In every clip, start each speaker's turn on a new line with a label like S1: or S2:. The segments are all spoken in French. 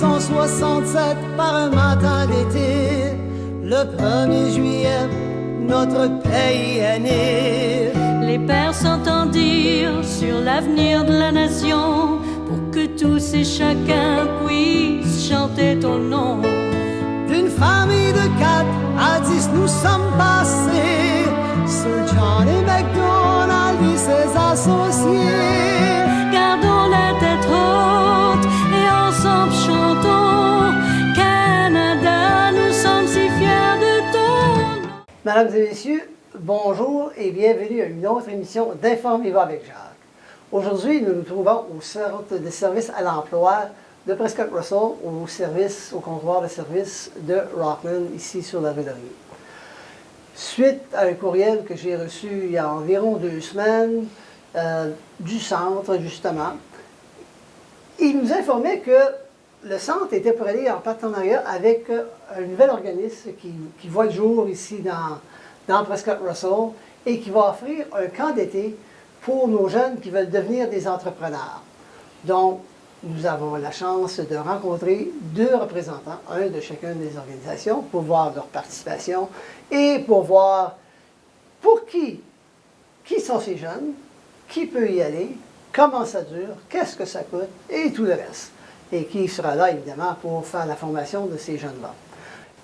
S1: 1967, par un matin d'été, le 1er juillet, notre pays est né.
S2: Les pères s'entendirent sur l'avenir de la nation pour que tous et chacun puisse chanter ton nom.
S1: D'une famille de 4 à 10, nous sommes passés. Sir John et MacDonald et ses associés.
S2: Gardons la tête haute et ensemble chantons. Canada, nous sommes si fiers de ton nom.
S1: Mesdames et messieurs, bonjour et bienvenue à une autre émission d'Informez-vous avec Jacques. Aujourd'hui, nous nous trouvons au centre de service à l'emploi de Prescott Russell, au comptoir de service de Rockland, ici sur la rue de Rio. Suite à un courriel que j'ai reçu il y a environ 2 semaines du centre, justement, il nous informait que le centre était pour aller en partenariat avec un nouvel organisme qui voit le jour ici dans Prescott Russell et qui va offrir un camp d'été pour nos jeunes qui veulent devenir des entrepreneurs. Donc, nous avons la chance de rencontrer 2 représentants, un de chacune des organisations, pour voir leur participation et pour voir pour qui sont ces jeunes, qui peut y aller, comment ça dure, qu'est-ce que ça coûte et tout le reste. Et qui sera là, évidemment, pour faire la formation de ces jeunes-là.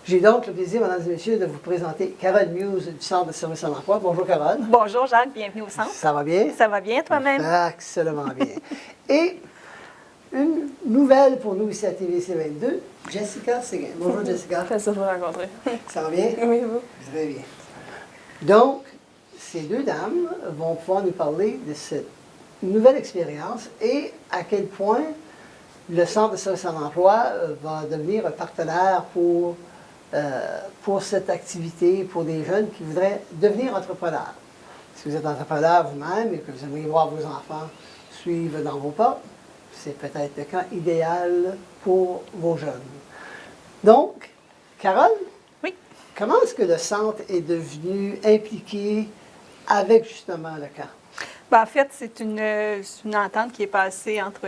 S1: J'ai donc le plaisir, mesdames et messieurs, de vous présenter Carole Muse du Centre de service à l'emploi. Bonjour, Carole.
S3: Bonjour, Jacques. Bienvenue au centre.
S1: Ça va bien?
S3: Ça va bien, toi-même?
S1: Excellent bien. Et une nouvelle pour nous ici à TVC22, Jessica Séguin. Bonjour, Jessica.
S3: Plaisir de vous rencontrer.
S1: Ça va bien?
S3: Oui, vous?
S1: Très bien. Donc, ces 2 dames vont pouvoir nous parler de cette nouvelle expérience et à quel point le Centre de service à l'emploi va devenir un partenaire pour cette activité, pour des jeunes qui voudraient devenir entrepreneurs. Si vous êtes entrepreneur vous-même et que vous aimeriez voir vos enfants suivre dans vos pas, c'est peut-être le camp idéal pour vos jeunes. Donc, Carole?
S3: Oui.
S1: Comment est-ce que le centre est devenu impliqué avec justement le camp?
S3: Ben, en fait, c'est une entente qui est passée entre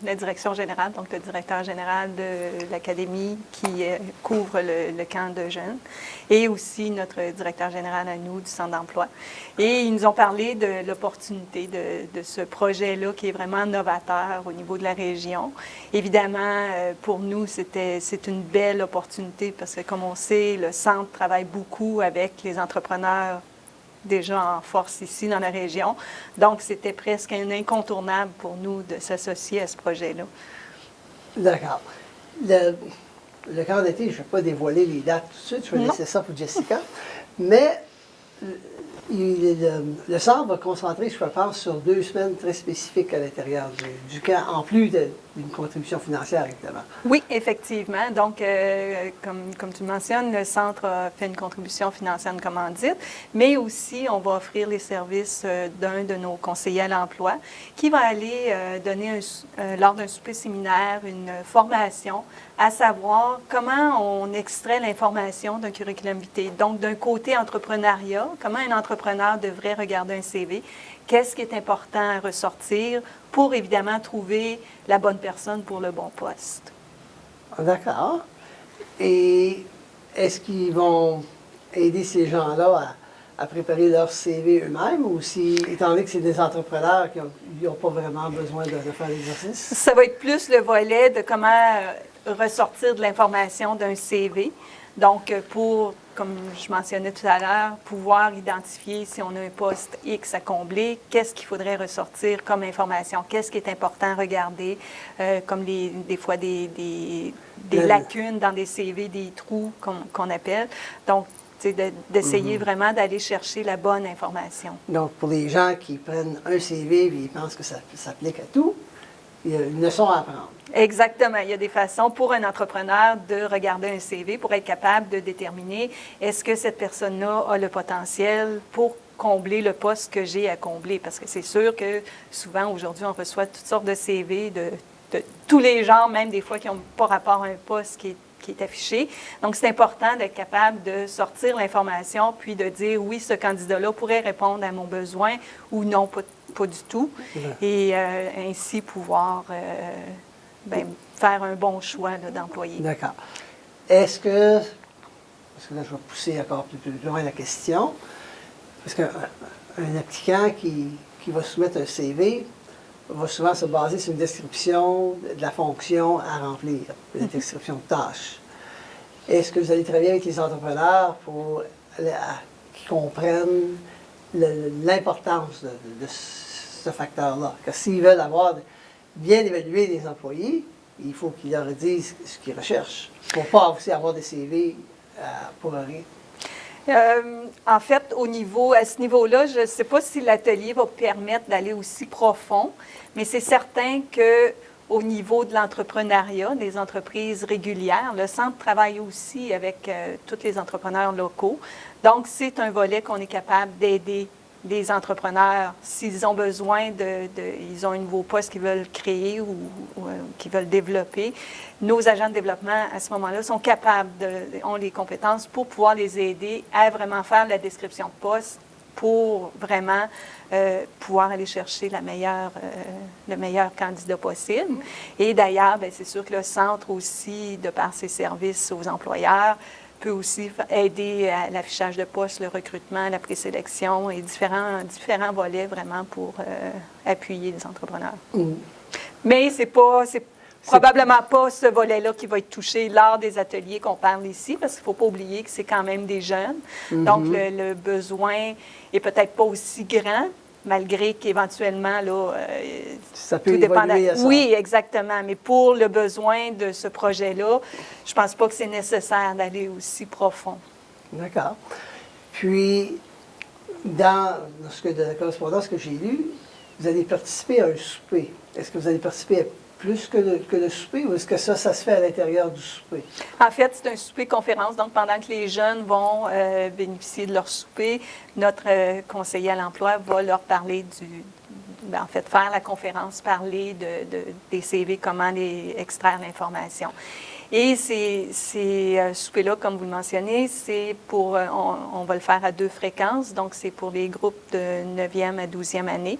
S3: la direction générale, donc le directeur général de l'académie qui couvre le camp de jeunes, et aussi notre directeur général à nous du centre d'emploi. Et ils nous ont parlé de l'opportunité de ce projet-là qui est vraiment novateur au niveau de la région. Évidemment, pour nous, c'est une belle opportunité parce que, comme on sait, le centre travaille beaucoup avec les entrepreneurs déjà en force ici dans la région. Donc, c'était presque un incontournable pour nous de s'associer à ce projet-là. D'accord.
S1: Le camp d'été, je ne vais pas dévoiler les dates tout de suite, je vais laisser ça pour Jessica, mais le centre va concentrer, je pense, sur 2 semaines très spécifiques à l'intérieur du camp, en plus d'une contribution financière, évidemment.
S3: Oui, effectivement. Donc, comme tu le mentionnes, le centre a fait une contribution financière de commandite, mais aussi, on va offrir les services d'un de nos conseillers à l'emploi qui va aller donner, lors d'un souper séminaire, une formation à savoir comment on extrait l'information d'un curriculum vitae. Donc, d'un côté entrepreneuriat, comment un entrepreneur devrait regarder un CV, qu'est-ce qui est important à ressortir pour évidemment trouver la bonne personne pour le bon poste.
S1: D'accord. Et est-ce qu'ils vont aider ces gens-là à préparer leur CV eux-mêmes ou si, étant donné que c'est des entrepreneurs qui n'ont pas vraiment besoin de faire l'exercice?
S3: Ça va être plus le volet de comment ressortir de l'information d'un CV. Donc, pour, comme je mentionnais tout à l'heure, pouvoir identifier si on a un poste X à combler, qu'est-ce qu'il faudrait ressortir comme information, qu'est-ce qui est important à regarder, comme des fois des lacunes dans des CV, des trous qu'on appelle. Donc, d'essayer vraiment d'aller chercher la bonne information.
S1: Donc, pour les gens qui prennent un CV et ils pensent que ça s'applique à tout, il y a une leçon à apprendre.
S3: Exactement. Il y a des façons pour un entrepreneur de regarder un CV pour être capable de déterminer est-ce que cette personne-là a le potentiel pour combler le poste que j'ai à combler. Parce que c'est sûr que souvent, aujourd'hui, on reçoit toutes sortes de CV de tous les genres, même des fois qui n'ont pas rapport à un poste qui est affiché. Donc, c'est important d'être capable de sortir l'information puis de dire oui, ce candidat-là pourrait répondre à mon besoin ou non, pas du tout. Et ainsi pouvoir faire un bon choix là, d'employés.
S1: D'accord. Est-ce que, parce que là, je vais pousser encore plus loin la question, parce qu'un applicant qui va soumettre un CV va souvent se baser sur une description de la fonction à remplir, une description de tâche. Est-ce que vous allez travailler avec les entrepreneurs pour qu'ils comprennent l'importance de ce facteur-là? Que s'ils veulent bien évaluer les employés, il faut qu'ils leur disent ce qu'ils recherchent. Il ne faut pas aussi avoir des CV pour rien.
S3: En fait, à ce niveau-là, je ne sais pas si l'atelier va permettre d'aller aussi profond, mais c'est certain qu'au niveau de l'entrepreneuriat, des entreprises régulières, le centre travaille aussi avec tous les entrepreneurs locaux. Donc, c'est un volet qu'on est capable d'aider les entrepreneurs s'ils ont besoin ils ont un nouveau poste qu'ils veulent créer ou qu'ils veulent développer. Nos agents de développement, à ce moment-là, sont capables, ont les compétences pour pouvoir les aider à vraiment faire la description de poste pour vraiment pouvoir aller chercher le meilleur candidat possible. Et d'ailleurs, bien, c'est sûr que le centre aussi, de par ses services aux employeurs, peut aussi aider à l'affichage de postes, le recrutement, la présélection et différents volets vraiment pour appuyer les entrepreneurs. Mais c'est probablement pas ce volet-là qui va être touché lors des ateliers qu'on parle ici, parce qu'il ne faut pas oublier que c'est quand même des jeunes. Donc, le besoin est peut-être pas aussi grand, malgré qu'éventuellement, là,
S1: ça peut évoluer à ça.
S3: Oui, exactement. Mais pour le besoin de ce projet-là, je ne pense pas que c'est nécessaire d'aller aussi profond.
S1: D'accord. Puis, dans la correspondance que j'ai lue, vous allez participer à un souper. Est-ce que vous allez participer à plus que le souper ou est-ce que ça se fait à l'intérieur du souper?
S3: En fait, c'est un souper-conférence. Donc, pendant que les jeunes vont bénéficier de leur souper, notre conseiller à l'emploi va leur parler faire la conférence, parler des CV, comment extraire l'information. Et ces soupers-là, comme vous le mentionnez, c'est pour, on va le faire à 2 fréquences. Donc, c'est pour les groupes de 9e à 12e année,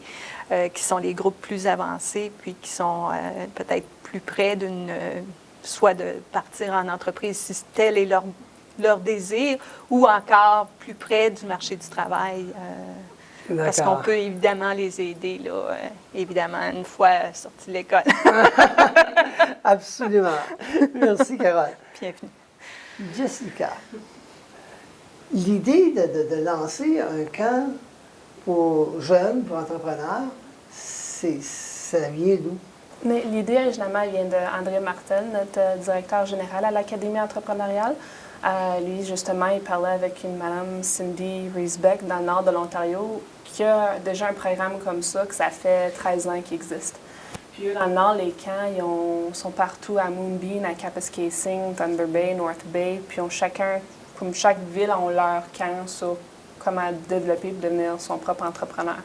S3: qui sont les groupes plus avancés, puis qui sont peut-être plus près soit de partir en entreprise si tel est leur désir, ou encore plus près du marché du travail. Parce qu'on peut évidemment les aider, là, évidemment, une fois sortis de l'école.
S1: Absolument. Merci, Carole.
S3: Bienvenue.
S1: Jessica, l'idée de lancer un camp pour jeunes, pour entrepreneurs, ça vient d'où?
S4: Mais l'idée, originellement, vient d'André Martel, notre directeur général à l'Académie entrepreneuriale. Lui, justement, il parlait avec une madame Cindy Riesbeck dans le nord de l'Ontario, qui a déjà un programme comme ça, que ça fait 13 ans qu'il existe. Puis eux, dans le nord, les camps, sont partout à Moonbeam, à Kapuskasing, Thunder Bay, North Bay, puis comme chaque ville, ont leur camp sur comment développer et devenir son propre entrepreneur.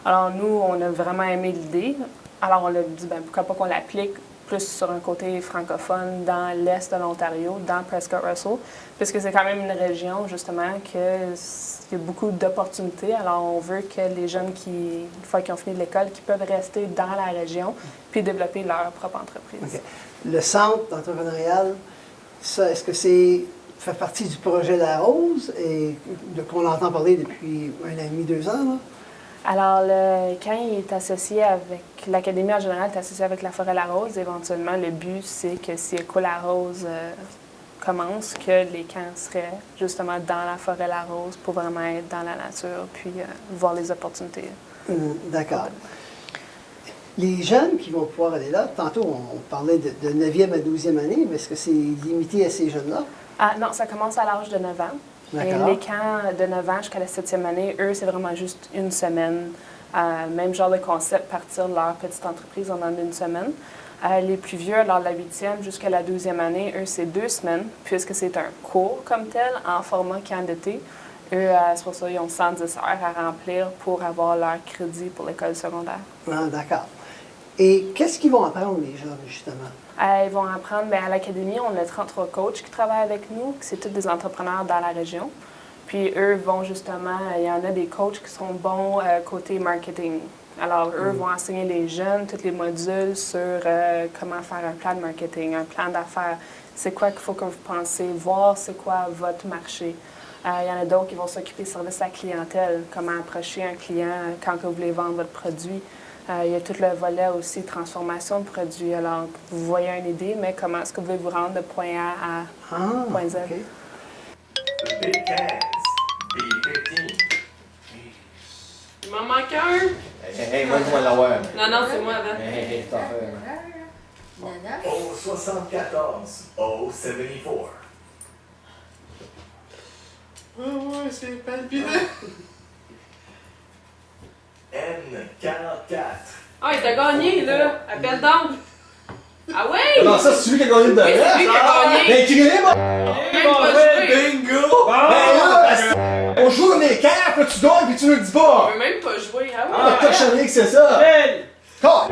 S4: Alors nous, on a vraiment aimé l'idée. Alors on a dit, pourquoi pas qu'on l'applique plus sur un côté francophone dans l'est de l'Ontario, dans Prescott Russell, puisque c'est quand même une région, justement, qu'il y a beaucoup d'opportunités. Alors, on veut que les jeunes une fois qu'ils ont fini de l'école, qui peuvent rester dans la région puis développer leur propre entreprise.
S1: Okay. Le centre entrepreneurial, ça, est-ce que fait partie du projet La Rose et qu'on entend parler depuis 1 an et demi, 2 ans, là?
S4: Alors, le camp est associé avec l'Académie en général, est associée avec la Forêt La Rose. Éventuellement, le but, c'est que si Éco La Rose commence, que les camps seraient justement dans la Forêt La Rose pour vraiment être dans la nature puis voir les opportunités.
S1: D'accord. Les jeunes qui vont pouvoir aller là, tantôt on parlait de 9e à 12e année, mais est-ce que c'est limité à ces jeunes-là?
S4: Non, ça commence à l'âge de 9 ans. Et les camps de 9 ans jusqu'à la 7e année, eux, c'est vraiment juste une semaine. Même genre de concept, partir de leur petite entreprise, on en a une semaine. Les plus vieux, alors de la 8e jusqu'à la 12e année, eux, c'est 2 semaines, puisque c'est un cours comme tel, en format camp d'été. Eux, c'est pour ça qu'ils ont 110 heures à remplir pour avoir leur crédit pour l'école secondaire.
S1: Ah, d'accord. Et qu'est-ce qu'ils vont apprendre, les jeunes, justement?
S4: Ils vont apprendre, à l'Académie, on a 33 coachs qui travaillent avec nous, c'est tous des entrepreneurs dans la région. Puis eux vont justement, il y en a des coachs qui sont bons côté marketing, Alors, eux vont enseigner les jeunes tous les modules sur comment faire un plan de marketing, un plan d'affaires. C'est quoi qu'il faut que vous pensez, voir c'est quoi votre marché. Il y en a d'autres qui vont s'occuper du service à la clientèle, comment approcher un client quand que vous voulez vendre votre produit. Il y a tout le volet aussi transformation de produit. Alors, vous voyez une idée, mais comment est-ce que vous voulez vous rendre de point A à point Z?
S1: OK.
S5: Big cans, B15.
S4: Il m'en manque un!
S6: Hey, moi, je vais l'avoir.
S4: Non, c'est moi avant.
S6: Hey, t'en fais.
S5: O74, O74.
S6: Ouais, c'est palpitant.
S5: N44.
S4: Ah, il t'a gagné, là! Appelle donc! Ah oui!
S6: Non, ça, c'est celui qui a gagné de
S4: Oui, c'est lui qui a gagné!
S6: Ben, écris-les, moi!
S4: Même pas joué!
S5: Bingo!
S6: Ben là, on joue dans les cartes, là, tu gagnes, puis tu nous le dis
S4: On
S6: pas!
S4: veut même pas jouer, ah
S6: Ah,
S4: oui!
S6: cochonnerie que c'est ça! Car!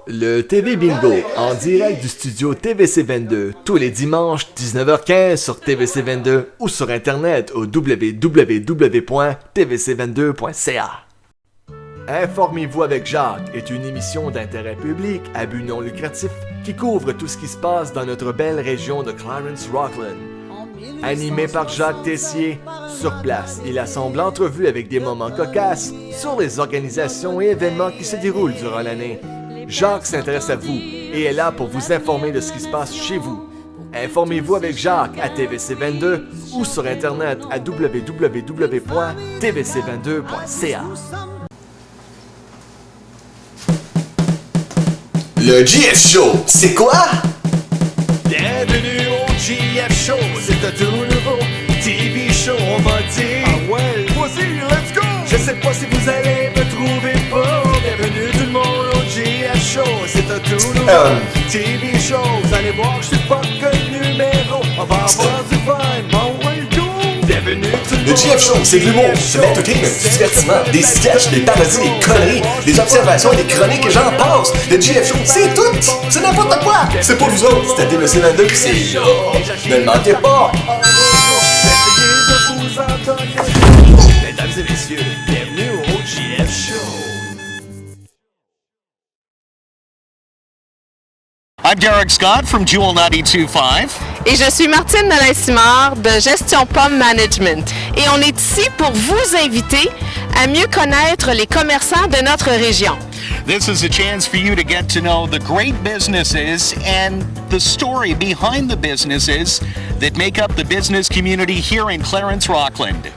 S7: Le TV Bingo, en direct du studio TVC22, tous les dimanches 19h15 sur TVC22 ou sur internet au www.tvc22.ca. Informez-vous avec Jacques est une émission d'intérêt public à but non lucratif qui couvre tout ce qui se passe dans notre belle région de Clarence-Rockland. Animé par Jacques Tessier, sur place, il assemble entrevues avec des moments cocasses sur les organisations et événements qui se déroulent durant l'année. Jacques s'intéresse à vous et est là pour vous informer de ce qui se passe chez vous. Informez-vous avec Jacques à TVC22 ou sur internet à www.tvc22.ca.
S8: Le GF Show, c'est quoi?
S7: Bienvenue au GF Show, c'est un tout nouveau TV show, on va dire. Ah ouais, vas-y, let's go! Je sais pas si vous allez me trouver pas. Bienvenue tout le monde au GF Show, c'est un tout nouveau TV show. Vous allez voir, je suis pas que numéro. On va avoir du fun, oh ouais, go! Bienvenue tout le monde.
S8: Le GF Show, c'est de l'humour, de l'entertainment, du divertissement, des sketchs, des parodies, des conneries, des observations, des chroniques et j'en passe. Le GF Show, c'est tout! C'est n'importe quoi! C'est pour vous autres, c'est à TVC22 que c'est là. Ne le manquez pas!
S7: Essayez de vous entendre. Mesdames et messieurs, bienvenue au GF Show.
S9: I'm Derek Scott from Jewel 92.5.
S10: Et je suis Martine Nolin-Simard de Gestion Pomme Management. Et on est ici pour vous inviter à mieux connaître les commerçants de notre région.
S9: This is a chance for you to get to know the great businesses and the story behind the businesses that make up the business community here in Clarence-Rockland.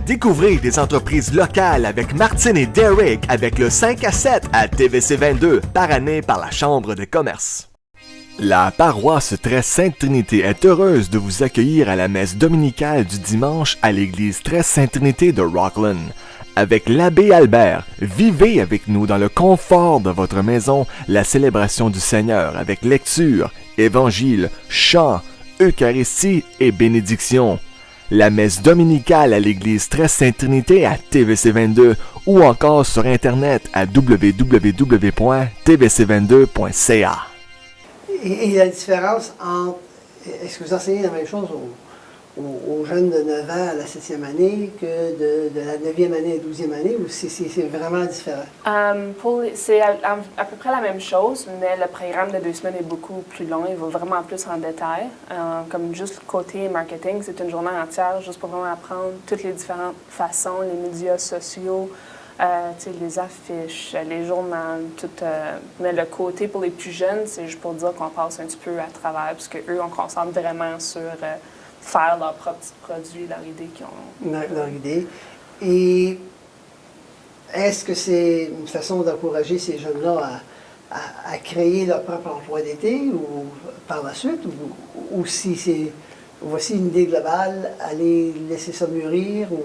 S7: Découvrez des entreprises locales avec Martine et Derek avec le 5 à 7 à TVC22 par année par la Chambre de commerce. La paroisse Très Sainte Trinité est heureuse de vous accueillir à la messe dominicale du dimanche à l'église Très Sainte Trinité de Rockland. Avec l'abbé Albert, vivez avec nous dans le confort de votre maison la célébration du Seigneur avec lecture, évangile, chant, Eucharistie et bénédiction. La messe dominicale à l'église Très Sainte Trinité à TVC22 ou encore sur internet à www.tvc22.ca.
S1: Et la différence entre, est-ce que vous enseignez la même chose aux jeunes de 9 ans à la 7e année que de la 9e année à la 12e année, ou c'est vraiment différent?
S4: C'est à peu près la même chose, mais le programme de 2 semaines est beaucoup plus long. Il va vraiment plus en détail. Comme juste le côté marketing, c'est une journée entière juste pour vraiment apprendre toutes les différentes façons, les médias sociaux, les affiches, les journaux, tout. Mais le côté pour les plus jeunes, c'est juste pour dire qu'on passe un petit peu à travers, parce qu'eux, on concentre vraiment sur faire leurs propres petits produits, leur idée qu'ils ont.
S1: Leur idée. Et est-ce que c'est une façon d'encourager ces jeunes-là à créer leur propre emploi d'été ou par la suite, ou si c'est voici une idée globale, aller laisser ça mûrir ou...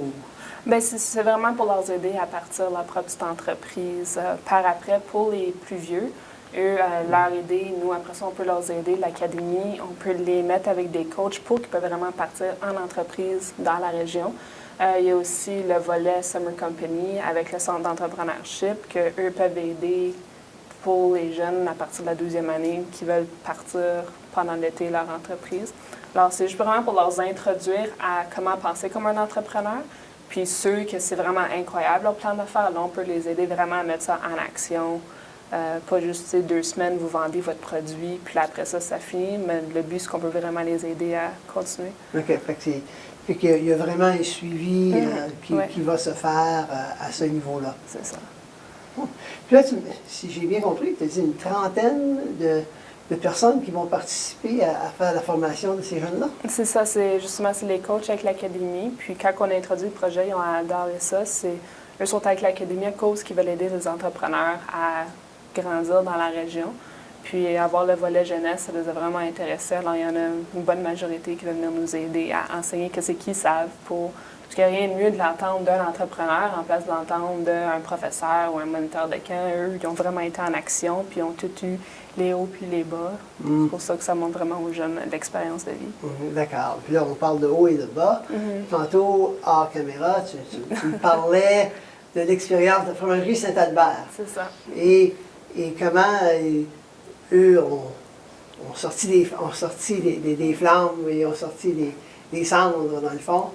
S4: Bien, c'est vraiment pour leur aider à partir de leur propre petite entreprise. Par après, pour les plus vieux, eux, leur idée, nous, après ça, on peut leur aider. L'académie, on peut les mettre avec des coachs pour qu'ils peuvent vraiment partir en entreprise dans la région. Il y a aussi le volet Summer Company avec le centre d'entrepreneurship qu'eux peuvent aider pour les jeunes à partir de la 12e année qui veulent partir pendant l'été leur entreprise. Alors, c'est juste vraiment pour leur introduire à comment penser comme un entrepreneur, Puis ceux que c'est vraiment incroyable leur plan d'affaires, là, on peut les aider vraiment à mettre ça en action. Pas juste, tu sais, 2 semaines, vous vendez votre produit, puis là, après ça, ça finit. Mais le but, c'est qu'on peut vraiment les aider à continuer.
S1: OK. Fait qu'il y a vraiment un suivi qui va se faire à ce niveau-là.
S4: C'est ça.
S1: Puis là, si j'ai bien compris, tu as dit une trentaine de personnes qui vont participer à faire la formation de ces jeunes-là.
S4: C'est ça, c'est les coachs avec l'académie. Puis quand on a introduit le projet, ils ont adoré ça. Eux sont avec l'académie à cause qu'ils veulent aider les entrepreneurs à grandir dans la région. Puis avoir le volet jeunesse, ça les a vraiment intéressés. Alors il y en a une bonne majorité qui va venir nous aider à enseigner qu'est-ce qu'ils savent pour... Parce qu'il n'y a rien de mieux de l'entendre d'un entrepreneur en place de l'entendre d'un professeur ou un moniteur de camp. Eux, ils ont vraiment été en action, puis ils ont tout eu les hauts puis les bas. C'est pour ça que ça montre vraiment aux jeunes l'expérience de vie.
S1: D'accord. Puis là, on parle de haut et de bas. Tantôt, hors caméra, tu me parlais de l'expérience de Fromagerie Saint-Albert.
S4: C'est ça.
S1: Et comment eux ont sorti des flammes et ont sorti des cendres, dans le fond,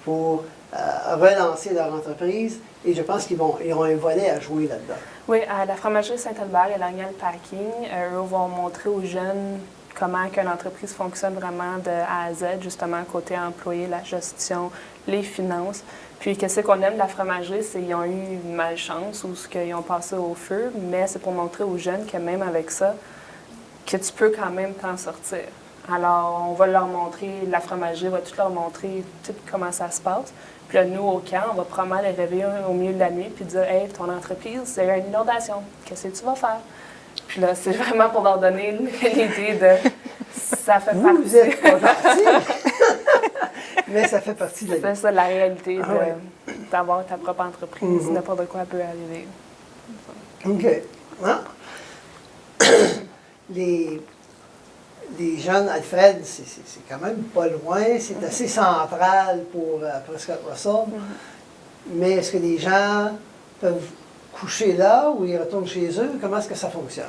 S1: pour relancer leur entreprise. Et je pense qu'ils ont un volet à jouer là-dedans.
S4: Oui, à la Fromagerie Saint-Albert et l'Orignal Packing, eux vont montrer aux jeunes comment une entreprise fonctionne vraiment de A à Z, justement, côté employé, la gestion, les finances. Puis, qu'est-ce qu'on aime de la fromagerie, c'est qu'ils ont eu une malchance ou ce qu'ils ont passé au feu, mais c'est pour montrer aux jeunes que même avec ça, que tu peux quand même t'en sortir. Alors, on va leur montrer, la fromagerie va tout leur montrer tout comment ça se passe. Puis là, nous, au camp, on va probablement les réveiller au milieu de la nuit puis dire « Hey, ton entreprise, c'est une inondation. Qu'est-ce que tu vas faire? » Puis là, c'est vraiment pour leur donner l'idée de « ça fait partie... »
S1: Vous êtes pas gentil, mais ça fait partie de la vie.
S4: C'est ça, la réalité d'avoir ta propre entreprise. N'importe quoi peut arriver.
S1: OK. Ah. Les jeunes, Alfred, c'est quand même pas loin, c'est assez central pour Prescott Russell. Mais est-ce que les gens peuvent coucher là ou ils retournent chez eux? Comment est-ce que ça fonctionne?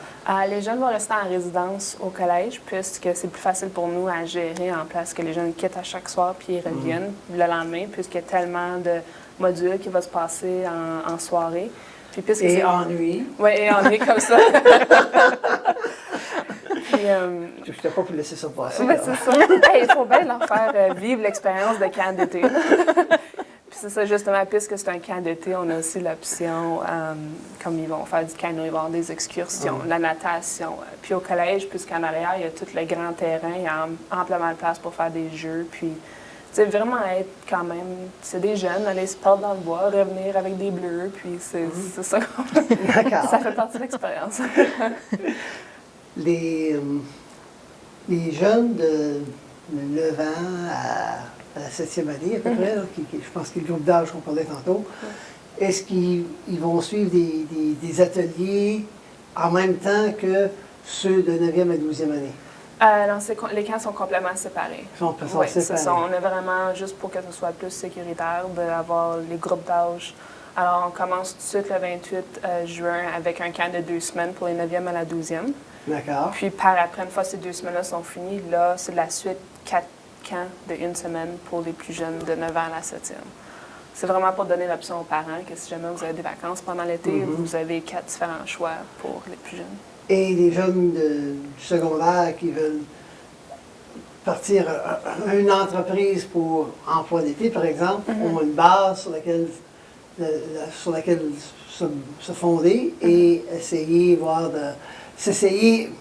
S4: Les jeunes vont rester en résidence au collège puisque c'est plus facile pour nous à gérer en place que les jeunes quittent à chaque soir puis ils reviennent le lendemain puisqu'il y a tellement de modules qui vont se passer en soirée. Puis,
S1: et ennui.
S4: Oui, et ennui comme ça. Puis,
S1: je n'étais pas pour laisser ça passer.
S4: Oui, c'est ça. Hey, il faut bien leur faire vivre l'expérience de camp d'été. Puis c'est ça, justement, puisque c'est un camp d'été, on a aussi l'option, comme ils vont faire du canot, ils vont avoir des excursions, la natation. Puis au collège, puisqu'en arrière, il y a tout le grand terrain, il y a amplement de place pour faire des jeux. Puis, tu sais, vraiment être quand même, c'est des jeunes, aller se perdre dans le bois, revenir avec des bleus, puis c'est ça.
S1: D'accord.
S4: Ça fait partie de l'expérience.
S1: Les jeunes de 9 ans à la 7e année, à peu près, là, je pense que le groupe d'âge qu'on parlait tantôt, est-ce qu'ils vont suivre des ateliers en même temps que ceux de 9e à 12e année?
S4: Non, les camps sont complètement séparés.
S1: Ils sont séparés.
S4: C'est ça. On est vraiment, juste pour que ce soit plus sécuritaire, d'avoir les groupes d'âge. Alors, on commence tout de suite le 28 juin avec un camp de 2 semaines pour les 9e à la 12e.
S1: D'accord.
S4: Puis, par après, une fois ces 2 semaines-là sont finies, là, c'est la suite 4 camps de 1 semaine pour les plus jeunes de 9 ans à la 7e. C'est vraiment pour donner l'option aux parents que si jamais vous avez des vacances pendant l'été, vous avez 4 différents choix pour les plus jeunes. Et
S1: les jeunes du secondaire qui veulent partir une entreprise pour emploi d'été, par exemple, ont une base sur laquelle se fonder et essayer d'essayer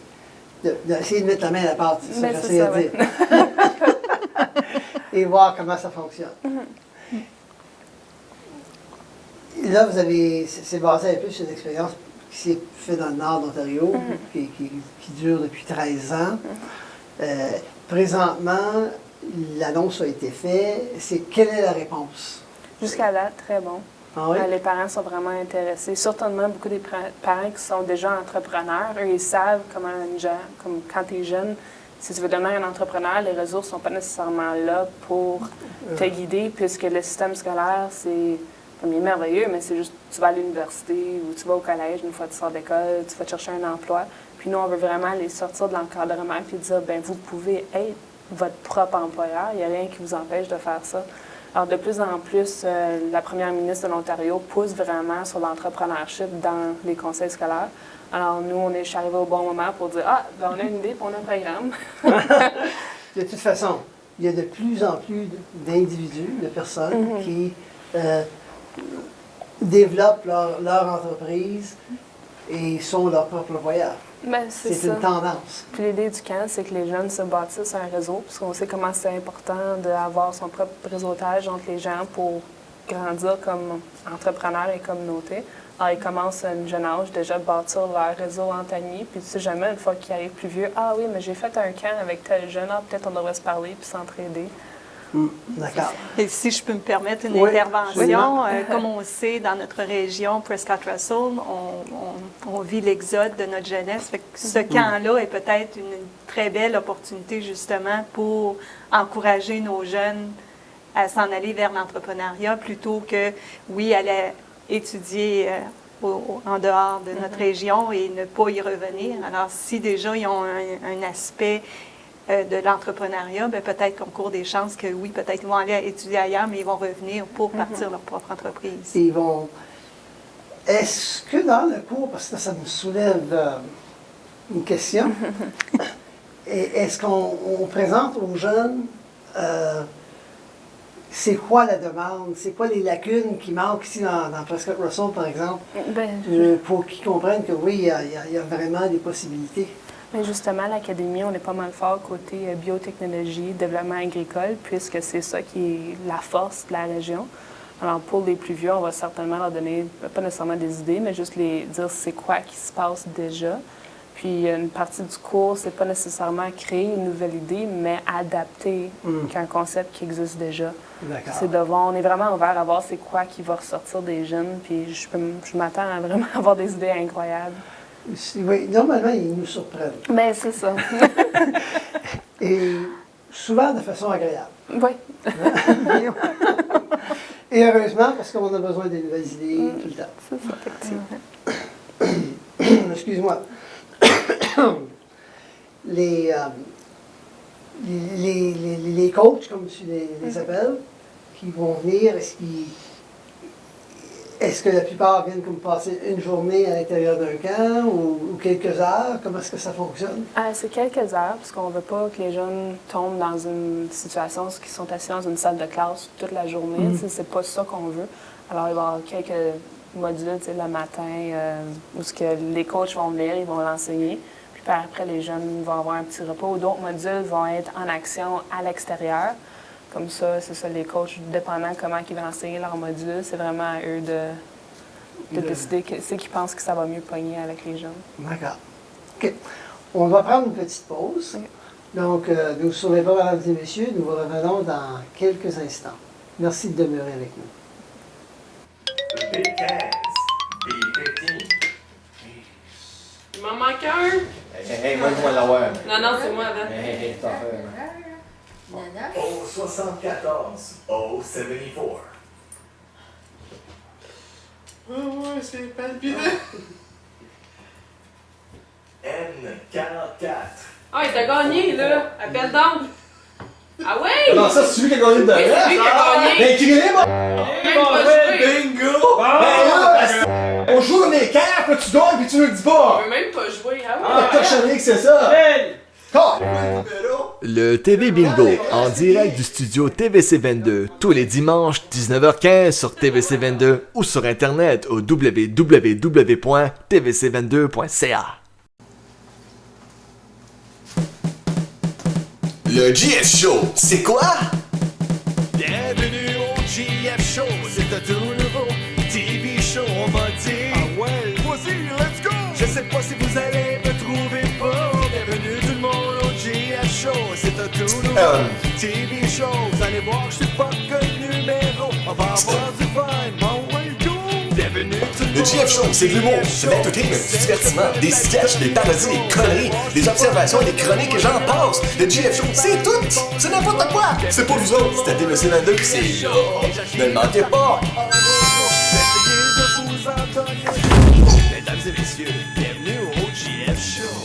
S1: de mettre la main à la pâte, c'est ça que j'essaie de dire. Et voir comment ça fonctionne. Là, c'est basé un peu sur une expérience qui s'est faite dans le nord d'Ontario, qui dure depuis 13 ans. Présentement, l'annonce a été faite. Quelle est la réponse?
S4: Jusqu'à là, très bon.
S1: Ah oui?
S4: Les parents sont vraiment intéressés. Surtout beaucoup des parents qui sont déjà entrepreneurs. Eux, ils savent comme quand tu es jeune, si tu veux devenir un entrepreneur, les ressources ne sont pas nécessairement là pour te guider, puisque le système scolaire, c'est merveilleux, mais c'est juste tu vas à l'université ou tu vas au collège une fois que tu sors d'école, tu vas te chercher un emploi. Puis nous, on veut vraiment les sortir de l'encadrement et dire, bien, vous pouvez être votre propre employeur. Il n'y a rien qui vous empêche de faire ça. Alors, de plus en plus, la première ministre de l'Ontario pousse vraiment sur l'entrepreneurship dans les conseils scolaires. Alors, nous, je suis arrivée au bon moment pour dire « Ah, ben, on a une idée, puis on a un programme. »
S1: De toute façon, il y a de plus en plus d'individus, de personnes qui développent leur entreprise et sont leurs propres employeurs.
S4: Ben,
S1: C'est une tendance.
S4: Puis l'idée du camp, c'est que les jeunes se bâtissent un réseau, puisqu'on sait comment c'est important d'avoir son propre réseautage entre les gens pour grandir comme entrepreneur et communauté. Alors, ils commencent à un jeune âge déjà à bâtir leur réseau entre amis, puis tu sais jamais, une fois qu'ils arrivent plus vieux, « Ah oui, mais j'ai fait un camp avec tel jeune, ah, peut-être on devrait se parler puis s'entraider. »
S1: D'accord.
S3: Et si je peux me permettre une
S1: Oui,
S3: intervention, comme on sait, dans notre région, Prescott-Russell, on vit l'exode de notre jeunesse. Fait que ce camp-là est peut-être une très belle opportunité justement pour encourager nos jeunes à s'en aller vers l'entrepreneuriat plutôt que, oui, aller étudier en dehors de notre région et ne pas y revenir. Alors, si déjà ils ont un aspect de l'entrepreneuriat, bien, peut-être qu'on court des chances que oui, peut-être ils vont aller étudier ailleurs, mais ils vont revenir pour partir leur propre entreprise.
S1: Ils vont... Est-ce que dans le cours, parce que ça me soulève une question, est-ce qu'on présente aux jeunes c'est quoi la demande, c'est quoi les lacunes qui manquent ici dans Prescott-Russell, par exemple, pour qu'ils comprennent que oui, il y a vraiment des possibilités?
S4: Mais justement, à l'Académie, on est pas mal fort côté biotechnologie, développement agricole, puisque c'est ça qui est la force de la région. Alors, pour les plus vieux, on va certainement leur donner, pas nécessairement des idées, mais juste les dire c'est quoi qui se passe déjà. Puis, une partie du cours, c'est pas nécessairement créer une nouvelle idée, mais adapter qu'un concept qui existe déjà. C'est de voir, on est vraiment ouvert à voir c'est quoi qui va ressortir des jeunes, puis je m'attends à vraiment avoir des idées incroyables.
S1: Oui, normalement, ils nous surprennent.
S4: Mais c'est ça.
S1: Et souvent de façon agréable.
S4: Oui.
S1: Et heureusement, parce qu'on a besoin de nouvelles idées tout le temps.
S4: C'est ça, effectivement.
S1: Excuse-moi. Les coachs, comme tu les appelles, qui vont venir, est-ce que la plupart viennent comme passer une journée à l'intérieur d'un camp ou quelques heures? Comment est-ce que ça fonctionne?
S4: C'est quelques heures, parce qu'on ne veut pas que les jeunes tombent dans une situation où ils sont assis dans une salle de classe toute la journée. C'est pas ça qu'on veut. Alors, il va y avoir quelques modules le matin où les coachs vont venir, ils vont l'enseigner. Puis après, les jeunes vont avoir un petit repos. D'autres modules vont être en action à l'extérieur. Comme ça, c'est ça, les coachs, dépendant comment ils vont enseigner leur module, c'est vraiment à eux de décider c'est qu'ils pensent que ça va mieux pogner avec les jeunes.
S1: D'accord. OK. On va prendre une petite pause.
S4: Okay.
S1: Donc, ne vous sauvez pas, mesdames et messieurs, nous vous revenons dans quelques instants. Merci de demeurer avec nous.
S5: The big cans, B15.
S11: Il m'en manque un.
S6: Hey, moi, je vais l'avoir.
S11: Non, c'est moi avant.
S6: Hey, t'en fais.
S5: O74, O74.
S11: Ouais, c'est palpitant.
S5: N44.
S11: Ah, il t'a gagné, là. Appelle donc. Ah ouais?
S6: Non, ça, c'est lui qui a gagné de
S11: Oui, c'est lui qui a gagné.
S6: Ben, écris-les, moi!
S11: Même pas joué.
S5: Bingo!
S6: Ben là, on joue dans les cartes, là, tu gagnes, puis tu nous le dis pas!
S11: On veut même pas jouer. Ah
S6: Ah,
S11: ouais?
S6: t'as cochonnerie que c'est ça!
S7: Le TV Bingo, en direct du studio TVC22, tous les dimanches 19h15 sur TVC22 ou sur Internet au www.tvc22.ca.
S8: Le GF Show, c'est quoi?
S12: Bienvenue au GF Show, c'est un tout nouveau TV show, on va dire. Ah ouais, vas-y, let's go! Je sais pas si vous allez me trouver pas. Bienvenue tout le monde au GF Show, c'est un tout nouveau TV show. Vous allez voir que je suis pas que numéro. On va avoir du fun, oh ouais, go! Bienvenue tout le monde.
S8: Le GF Show, c'est de l'humour, c'est de l'entertainment, du divertissement, des sketchs, des parodies, des conneries, des observations, des chroniques et j'en passe. Le GF Show, c'est tout! C'est n'importe quoi! C'est pour vous autres, c'est à TVC22 puis c'est là. Ne le manquez pas!
S12: Mesdames et messieurs, bienvenue au GF Show.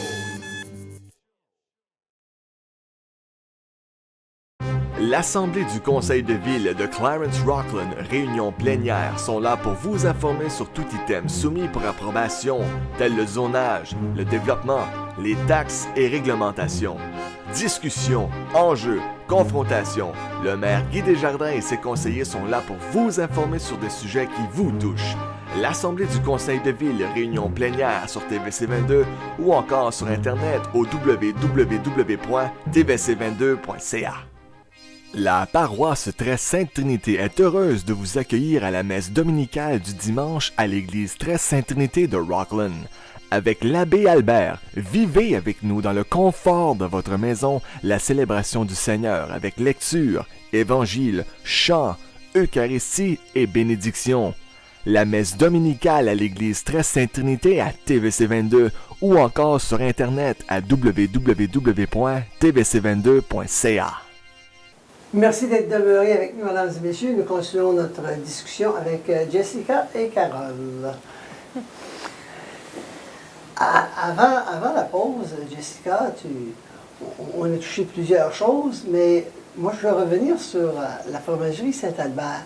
S7: L'Assemblée du Conseil de Ville de Clarence-Rockland, réunion plénière, sont là pour vous informer sur tout item soumis pour approbation, tel le zonage, le développement, les taxes et réglementations. Discussions, enjeux, confrontations. Le maire Guy Desjardins et ses conseillers sont là pour vous informer sur des sujets qui vous touchent. L'Assemblée du Conseil de Ville, réunion plénière sur TVC22 ou encore sur Internet au www.tvc22.ca. La paroisse Très Sainte Trinité est heureuse de vous accueillir à la messe dominicale du dimanche à l'église Très Sainte Trinité de Rockland. Avec l'abbé Albert, vivez avec nous dans le confort de votre maison la célébration du Seigneur avec lecture, évangile, chant, Eucharistie et bénédiction. La messe dominicale à l'église Très Sainte Trinité à TVC22 ou encore sur Internet à www.tvc22.ca.
S1: Merci d'être demeurés avec nous, mesdames et messieurs. Nous continuons notre discussion avec Jessica et Carole. Avant la pause, Jessica, on a touché plusieurs choses, mais moi je veux revenir sur la fromagerie Saint-Albert,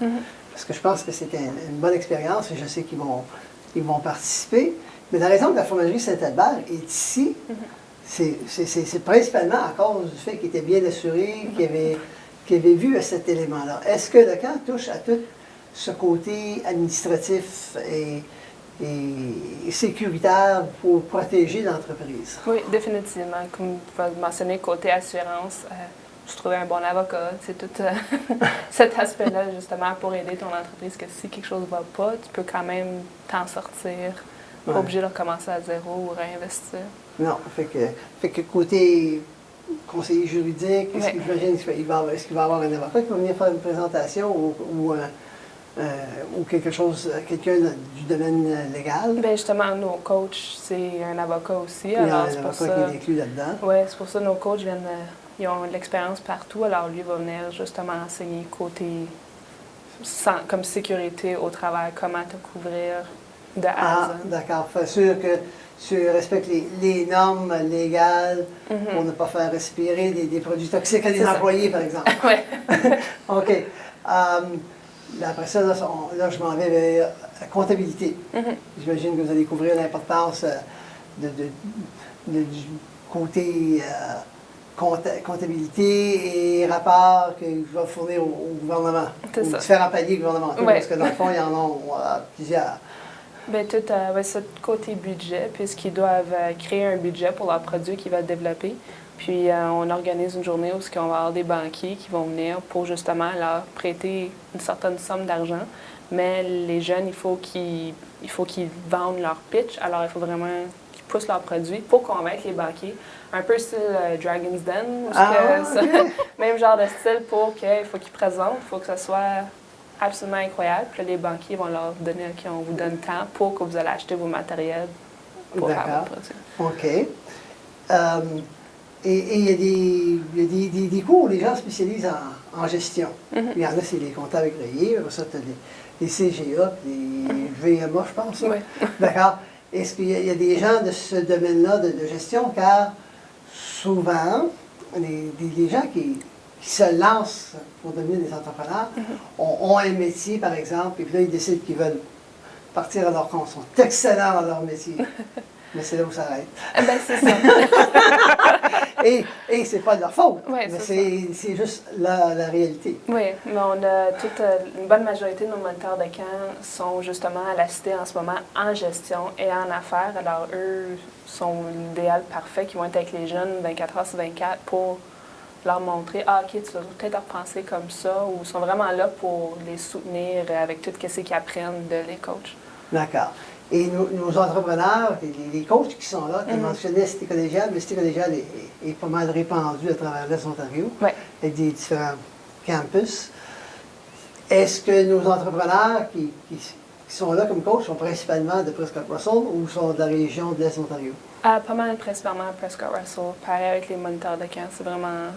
S1: parce que je pense que c'était une bonne expérience et je sais qu'ils vont participer. Mais la raison que la fromagerie Saint-Albert est ici, c'est principalement à cause du fait qu'il était bien assuré, qu'il avait vu cet élément-là. Est-ce que le camp touche à tout ce côté administratif et sécuritaire pour protéger l'entreprise?
S4: Oui, définitivement. Comme vous mentionnez, côté assurance, je trouvais un bon avocat. C'est tout cet aspect-là, justement, pour aider ton entreprise, que si quelque chose ne va pas, tu peux quand même t'en sortir. Pas obligé de recommencer à zéro ou réinvestir. Non,
S1: fait que côté conseiller juridique, est-ce qu'il va y avoir un avocat qui va venir faire une présentation ou quelque chose, quelqu'un du domaine légal?
S4: Bien, justement, nos coachs, c'est un avocat aussi.
S1: Il y a un avocat qui est inclus là-dedans.
S4: Oui, c'est pour ça que nos coachs ils ont de l'expérience partout. Alors, lui va venir justement enseigner côté comme sécurité au travail, comment te couvrir de A à Z.
S1: D'accord. Fait sûr que tu respectes les normes légales pour ne pas faire respirer des produits toxiques à des employés, par exemple.
S4: Oui.
S1: OK. Après ça, là, je m'en vais vers la comptabilité. J'imagine que vous allez couvrir l'importance du côté comptabilité et rapports qu'il va fournir au gouvernement, aux différents paliers gouvernementaux, parce que dans le fond, il y en a plusieurs.
S4: Bien, tout ce côté budget, puisqu'ils doivent créer un budget pour leurs produits qu'ils veulent développer. Puis, on organise une journée où on va avoir des banquiers qui vont venir pour justement leur prêter une certaine somme d'argent. Mais les jeunes, il faut qu'ils vendent leur pitch. Alors, il faut vraiment qu'ils poussent leurs produits pour convaincre les banquiers. Un peu style Dragon's Den, même genre de style pour qu'il faut qu'ils présentent, il faut que ce soit absolument incroyable. Puis là, les banquiers vont leur donner, OK, on vous donne tant pour que vous allez acheter vos matériels pour faire vos produits.
S1: OK. Et il y a des cours où les gens spécialisent en gestion. Il y en a, c'est les comptables agréés, ça, tu as les CGA, les VMA, je pense.
S4: Oui.
S1: D'accord. Est-ce qu'il y a des gens de ce domaine-là de gestion? Car souvent, les gens qui se lancent pour devenir des entrepreneurs ont un métier, par exemple, et puis là, ils décident qu'ils veulent partir à leur compte. Ils sont excellents dans leur métier. Mais c'est là où ça arrête.
S4: Ben, c'est ça.
S1: et c'est pas de leur faute,
S4: mais
S1: c'est juste la réalité.
S4: Oui, mais on a une bonne majorité de nos moniteurs de camp sont justement à la cité en ce moment en gestion et en affaires. Alors, eux sont l'idéal parfait, qui vont être avec les jeunes 24 heures sur 24 pour leur montrer, OK, tu vas peut-être repenser comme ça, ou sont vraiment là pour les soutenir avec tout ce qu'ils apprennent de les coachs. D'accord.
S1: Et nos entrepreneurs, les coachs qui sont là, tu mentionnais Cité collégiale, mais Cité collégiale est pas mal répandue à travers l'Est Ontario, avec des différents campus. Est-ce que nos entrepreneurs qui sont là comme coachs sont principalement de Prescott-Russell ou sont de la région de l'Est Ontario?
S4: Pas mal, principalement Prescott-Russell. Pareil avec les moniteurs de camp, c'est vraiment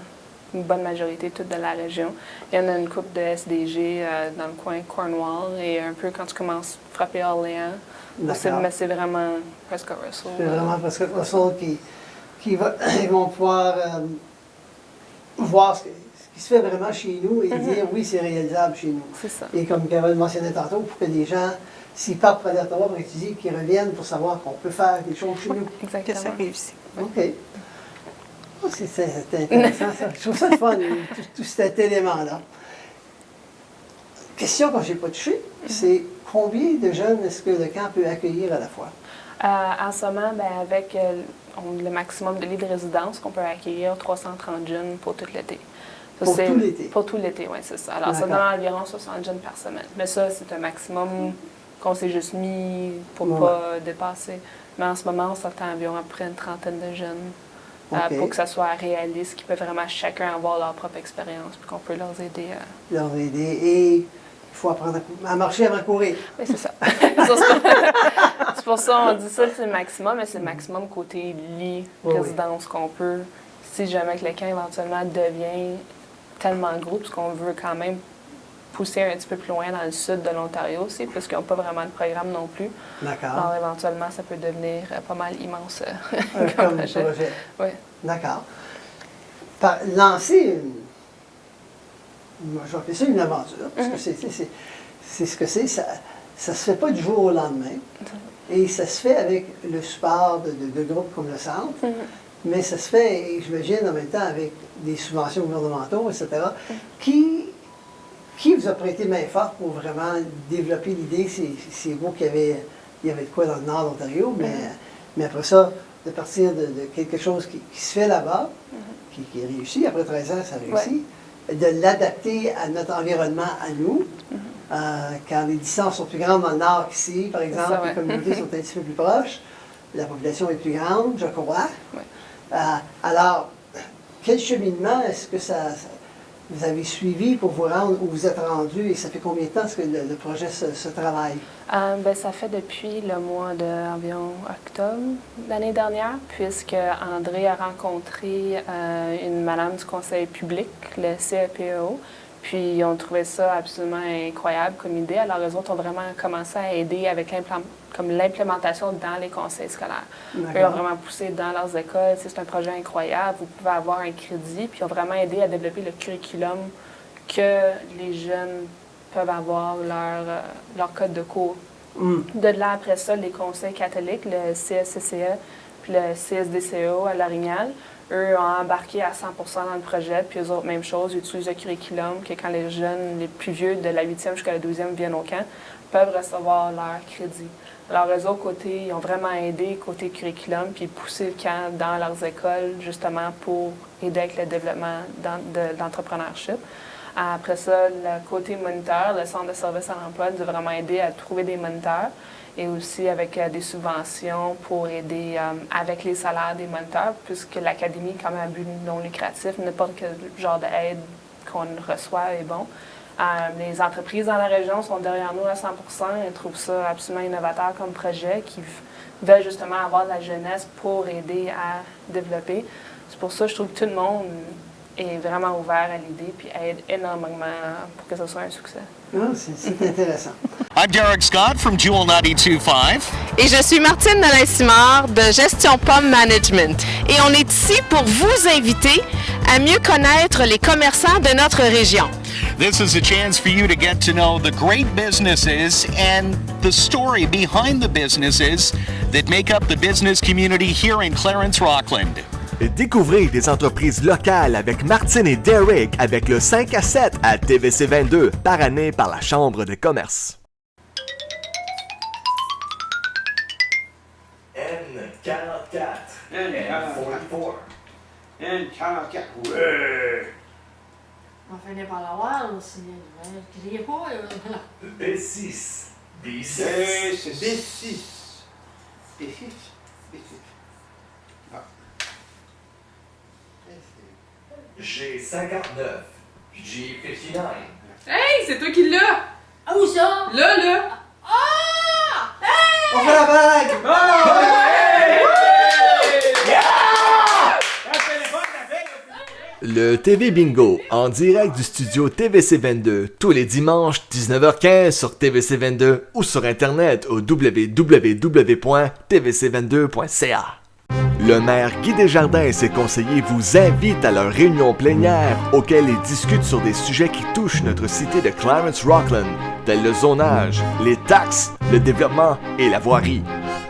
S4: une bonne majorité, toute de la région. Il y en a une couple de SDG dans le coin Cornwall et un peu quand tu commences à frapper Orléans. Mais c'est vraiment Prescott-Russell.
S1: C'est vraiment Prescott-Russell qui vont pouvoir voir ce qui qui se fait vraiment chez nous et dire oui, c'est réalisable chez nous.
S4: C'est ça.
S1: Et comme Carole mentionnait tantôt, pour que les gens, s'ils partent pour aller à Ottawa pour étudier, qu'ils reviennent pour savoir qu'on peut faire des choses chez nous.
S3: Que ça
S4: Exactement.
S3: réussit.
S1: OK. Oh, c'est intéressant, ça. Je trouve ça le fun, tout cet élément-là. Question que je n'ai pas touchée, c'est combien de jeunes est-ce que le camp peut accueillir à la fois?
S4: En ce moment, ben, avec le maximum de lits de résidence, qu'on peut accueillir 330 jeunes pour tout l'été. Ça,
S1: Pour tout l'été?
S4: Pour tout l'été, oui, c'est ça. Alors, ça donne environ 60 jeunes par semaine. Mais ça, c'est un maximum qu'on s'est juste mis pour ne pas dépasser. Mais en ce moment, on s'attend environ à peu près une trentaine de jeunes pour que ça soit réaliste, qu'ils peuvent vraiment chacun avoir leur propre expérience, puis qu'on peut leur aider.
S1: Leur aider. Et il faut apprendre à marcher avant de courir.
S4: Oui, c'est ça. C'est pour ça qu'on dit ça, c'est le maximum, mais c'est le maximum côté lit, résidence qu'on peut. Si jamais que le camp éventuellement devient tellement gros, parce qu'on veut quand même pousser un petit peu plus loin dans le sud de l'Ontario aussi, parce qu'ils n'ont pas vraiment de programme non plus.
S1: D'accord.
S4: Alors éventuellement, ça peut devenir pas mal immense
S1: comme projet.
S4: Oui.
S1: D'accord. Lancer moi, je vais appeler ça une aventure, parce que c'est ce que c'est. Ça ne se fait pas du jour au lendemain. Et ça se fait avec le support de groupes comme le Centre, mais ça se fait, et j'imagine, en même temps, avec des subventions gouvernementaux, etc. Qui vous a prêté main forte pour vraiment développer l'idée? C'est vous qui avez, il y avait de quoi dans le nord de l'Ontario, mais après ça, de partir de quelque chose qui se fait là-bas, qui est réussi, après 13 ans, ça réussit, de l'adapter à notre environnement, à nous, quand les distances sont plus grandes dans le nord qu'ici, par exemple, les communautés sont un petit peu plus proches, la population est plus grande, je crois. Alors, quel cheminement est-ce que vous avez suivi pour vous rendre où vous êtes rendu et ça fait combien de temps que le projet se travaille?
S4: Ben, ça fait depuis le mois d'environ octobre l'année dernière, puisque André a rencontré une madame du conseil public, le CEPEO, puis ils ont trouvé ça absolument incroyable comme idée. Alors, eux autres ont vraiment commencé à aider avec l'implémentation dans les conseils scolaires. Eux ont vraiment poussé dans leurs écoles. C'est un projet incroyable. Vous pouvez avoir un crédit. Puis ils ont vraiment aidé à développer le curriculum que les jeunes peuvent avoir leur code de cours. De là, après ça, les conseils catholiques, le CSCCE puis le CSDCO à L'Orignal, eux ont embarqué à 100% dans le projet, puis eux autres, même chose, ils utilisent le curriculum, que quand les jeunes, les plus vieux, de la 8e jusqu'à la 12e viennent au camp, peuvent recevoir leur crédit. Alors, eux autres, côté, ils ont vraiment aidé côté curriculum, puis pousser le camp dans leurs écoles, justement, pour aider avec le développement d'entrepreneurship. Après ça, le côté moniteur, le Centre de services à l'emploi nous a vraiment aidé à trouver des moniteurs et aussi avec des subventions pour aider avec les salaires des moniteurs, puisque l'Académie, quand même, à but non lucratif, n'importe quel genre d'aide qu'on reçoit est bon. Les entreprises dans la région sont derrière nous à 100%. Elles trouvent ça absolument innovateur comme projet, qui veulent justement avoir de la jeunesse pour aider à développer. C'est pour ça que je trouve que tout le monde est vraiment ouvert à l'idée puis aide énormément pour que ce soit un succès.
S1: C'est intéressant.
S9: I'm Derek Scott from Jewel 92.5.
S10: Et je suis Martine Nolin-Simard de Gestion Pomme Management. Et on est ici pour vous inviter à mieux connaître les commerçants de notre région.
S9: This is a chance for you to get to know the great businesses and the story behind the businesses that make up the business community here in Clarence-Rockland.
S7: Découvrez des entreprises locales avec Martine et Derek avec le 5 à 7 à TVC 22 par année par la Chambre de commerce.
S5: N44. N44.
S6: N44. Ouais.
S11: On finit par l'avoir, c'est... Criez pas,
S5: B6. B6.
S6: B6. B6.
S5: G59. G59.
S11: Hey, c'est toi qui l'as! Ah, où ça? Là! Ah! Hey!
S1: On fait la blague!
S7: Le TV Bingo, en direct du studio TVC 22, tous les dimanches 19h15 sur TVC 22 ou sur Internet au www.tvc22.ca. Le maire Guy Desjardins et ses conseillers vous invitent à leur réunion plénière auquel ils discutent sur des sujets qui touchent notre cité de Clarence-Rockland, tels le zonage, les taxes, le développement et la voirie.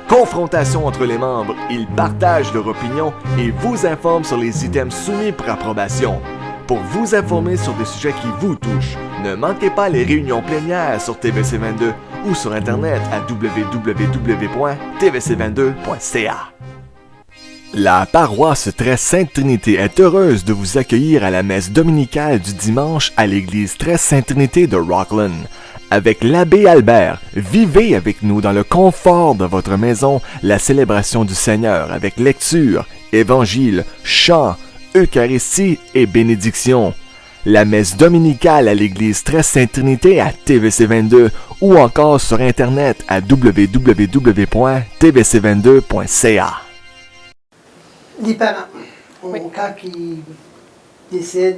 S7: Confrontation entre les membres, ils partagent leur opinion et vous informent sur les items soumis pour approbation. Pour vous informer sur des sujets qui vous touchent, ne manquez pas les réunions plénières sur TVC22 ou sur Internet à www.tvc22.ca. La paroisse Très Sainte Trinité est heureuse de vous accueillir à la messe dominicale du dimanche à l'église Très Sainte Trinité de Rockland. Avec l'abbé Albert, vivez avec nous dans le confort de votre maison la célébration du Seigneur avec lecture, évangile, chant, Eucharistie et bénédiction. La messe dominicale à l'église Très Sainte Trinité à TVC22 ou encore sur Internet à www.tvc22.ca.
S1: Les parents, quand ils décident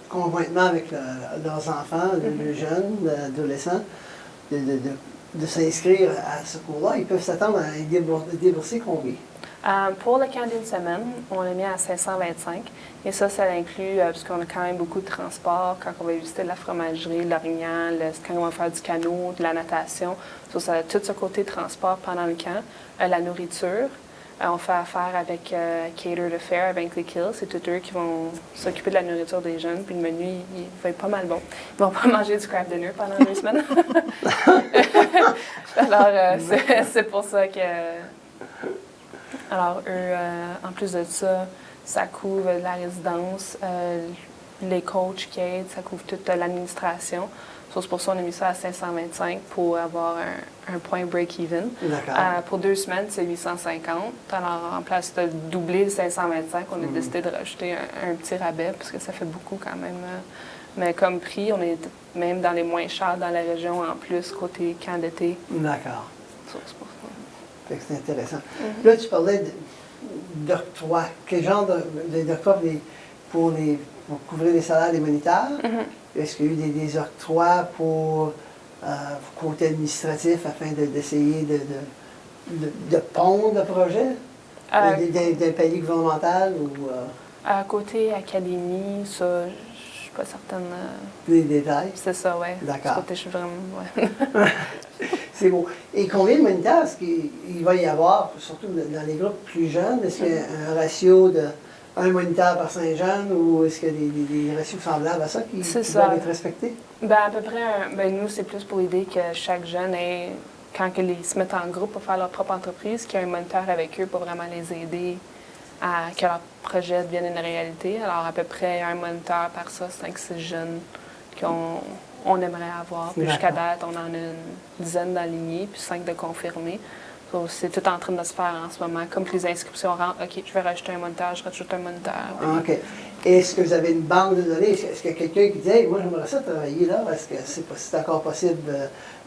S1: conjointement avec leurs enfants, le jeune, l'adolescent, de s'inscrire à ce cours-là, ils peuvent s'attendre à débourser combien?
S4: Pour le camp d'une semaine, on l'a mis à 525. Et ça inclut, parce qu'on a quand même beaucoup de transport, quand on va visiter la fromagerie, l'Orient, quand on va faire du canot, de la natation. Tout ce côté transport pendant le camp. La nourriture. On fait affaire avec Cater the Fair, avec les Kills. C'est tous eux qui vont s'occuper de la nourriture des jeunes. Puis le menu, il va être pas mal bon. Ils vont pas manger du craft dinner pendant 2 semaines. Alors, c'est pour ça que... Alors, eux, en plus de ça, ça couvre la résidence, les coachs qui aident, ça couvre toute l'administration. C'est pour ça qu'on a mis ça à 525 pour avoir un point break-even. Pour 2 semaines, c'est 850. Alors, en place de doubler le 525, on a décidé de rajouter un petit rabais parce que ça fait beaucoup quand même. Mais comme prix, on est même dans les moins chers dans la région en plus, côté camp d'été.
S1: D'accord.
S4: C'est pour ça.
S1: Fait que c'est intéressant. Là, tu parlais d'octroi. Quel genre d'octroi pour couvrir les salaires des moniteurs? Est-ce qu'il y a eu des octrois pour côté administratif afin d'essayer de pondre le projet? D'un palier gouvernemental?
S4: À côté académie, ça, je ne suis pas certaine.
S1: Des détails?
S4: C'est ça, oui.
S1: D'accord.
S4: Côté, je suis vraiment. Ouais.
S1: C'est beau. Et combien de moniteurs est-ce qu'il va y avoir, surtout dans les groupes plus jeunes? Est-ce qu'il y a un ratio de 1 moniteur par 5 jeunes ou est-ce qu'il y a des ratios semblables à ça qui doivent être respectés?
S4: À peu près, nous, c'est plus pour l'idée que chaque jeune ait, quand ils se mettent en groupe pour faire leur propre entreprise, qu'il y a un moniteur avec eux pour vraiment les aider à que leur projet devienne une réalité. Alors, à peu près 1 moniteur par ça, 5-6 jeunes qu'on aimerait avoir. Puis jusqu'à date, on en a une dizaine d'alignés, puis 5 de confirmés. Donc, c'est tout en train de se faire en ce moment. Comme les inscriptions rentrent, OK, je vais rajouter un moniteur, je rajoute un moniteur.
S1: OK. Est-ce que vous avez une banque de données? Est-ce qu'il y a quelqu'un qui dit hey, moi, j'aimerais ça travailler là? Est-ce que c'est encore possible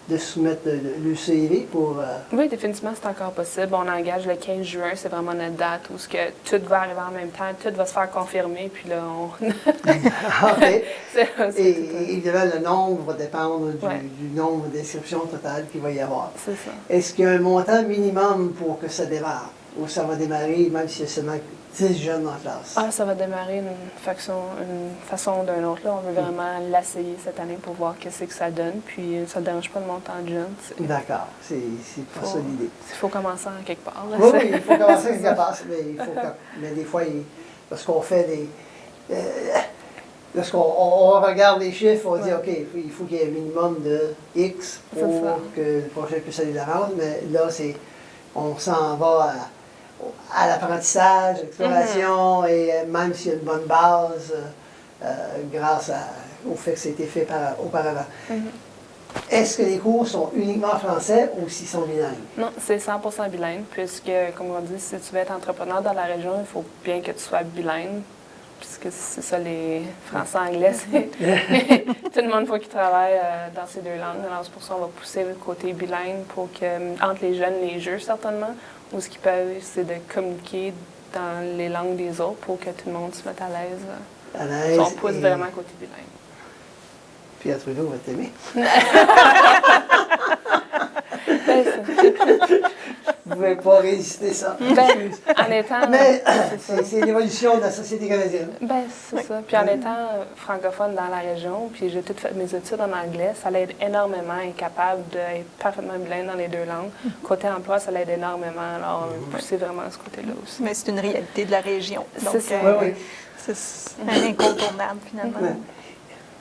S1: de soumettre le CV pour...
S4: Oui, définitivement, c'est encore possible. On engage le 15 juin, c'est vraiment notre date où tout va arriver en même temps, tout va se faire confirmer, puis là, on...
S1: OK. Et évidemment, le nombre va dépendre du nombre d'inscriptions totales qu'il va y avoir.
S4: C'est ça.
S1: Est-ce qu'il y a un montant minimum pour que ça démarre? Ou ça va démarrer même s'il y a seulement 10 jeunes en classe?
S4: Ça va démarrer d'une façon ou d'une autre. Là. On veut vraiment l'essayer cette année pour voir qu'est-ce que ça donne. Puis ça ne dérange pas le montant de jeunes.
S1: D'accord. C'est pas ça l'idée.
S4: Il faut commencer en quelque part. Là,
S1: oui, il faut commencer quelque part. Mais des fois, lorsqu'on fait des... lorsqu'on regarde les chiffres, on dit OK, il faut qu'il y ait un minimum de X pour que le projet puisse aller de l'avance. Mais là, on s'en va à l'apprentissage, l'exploration, et même s'il y a une bonne base, grâce au fait que c'était fait auparavant. Est-ce que les cours sont uniquement en français ou s'ils sont bilingues? Non,
S4: c'est 100% bilingue, puisque, comme on dit, si tu veux être entrepreneur dans la région, il faut bien que tu sois bilingue, puisque c'est ça, les français-anglais, tout le monde faut qu'il travaille dans ces 2 langues. Alors, c'est pour ça qu'on va pousser le côté bilingue pour que, entre les jeunes, les jeux, certainement, ou ce qu'ils peuvent, c'est de communiquer dans les langues des autres pour que tout le monde se mette à l'aise. On pousse vraiment côté bilingue.
S1: Pierre Trudeau va t'aimer. pouvais pas résister ça.
S4: Ben, en étant...
S1: Mais
S4: c'est ça.
S1: c'est l'évolution de la société canadienne.
S4: Ben, c'est ça. Puis en étant francophone dans la région, puis j'ai toutes fait mes études en anglais, ça l'aide énormément à être capable d'être parfaitement bilingue dans les deux langues. Côté emploi, ça l'aide énormément. Alors, pousser vraiment ce côté-là aussi.
S3: Mais c'est une réalité de la région.
S4: C'est ça.
S1: Oui, oui.
S3: C'est un incontournable, finalement.
S1: Ouais.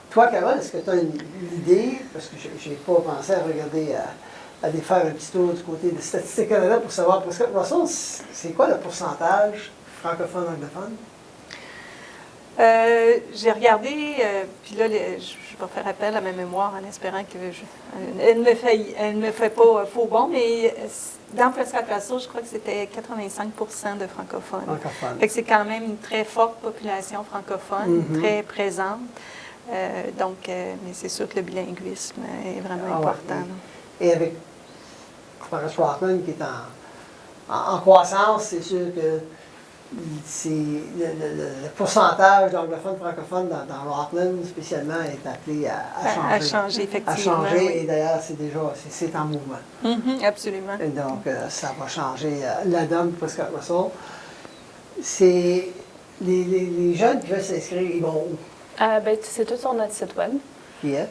S1: Toi, Carole, est-ce que tu as une idée, parce que je n'ai pas pensé à regarder, à aller faire un petit tour du côté de Statistique Canada pour savoir, parce que Russell, c'est quoi le pourcentage francophone-anglophone?
S3: J'ai regardé, puis là, je vais faire appel à ma mémoire en espérant que elle ne me fait pas faux bon, mais dans Prescott Russell, je crois que c'était 85 de francophones. Fait que c'est quand même une très forte population francophone, très présente. Mais c'est sûr que le bilinguisme est vraiment important.
S1: Ouais. Et avec Forest Rockland qui est en croissance, c'est sûr que c'est le pourcentage d'anglophones francophones dans Rockland, spécialement, est appelé à changer.
S3: À changer, effectivement.
S1: À changer,
S3: oui.
S1: Et d'ailleurs, c'est en mouvement.
S3: Absolument.
S1: Et donc, ça va changer la donne pour Prescott Russell. C'est les jeunes qui veulent s'inscrire, ils vont où?
S4: Ben, c'est tout sur notre site web.
S1: Qui est?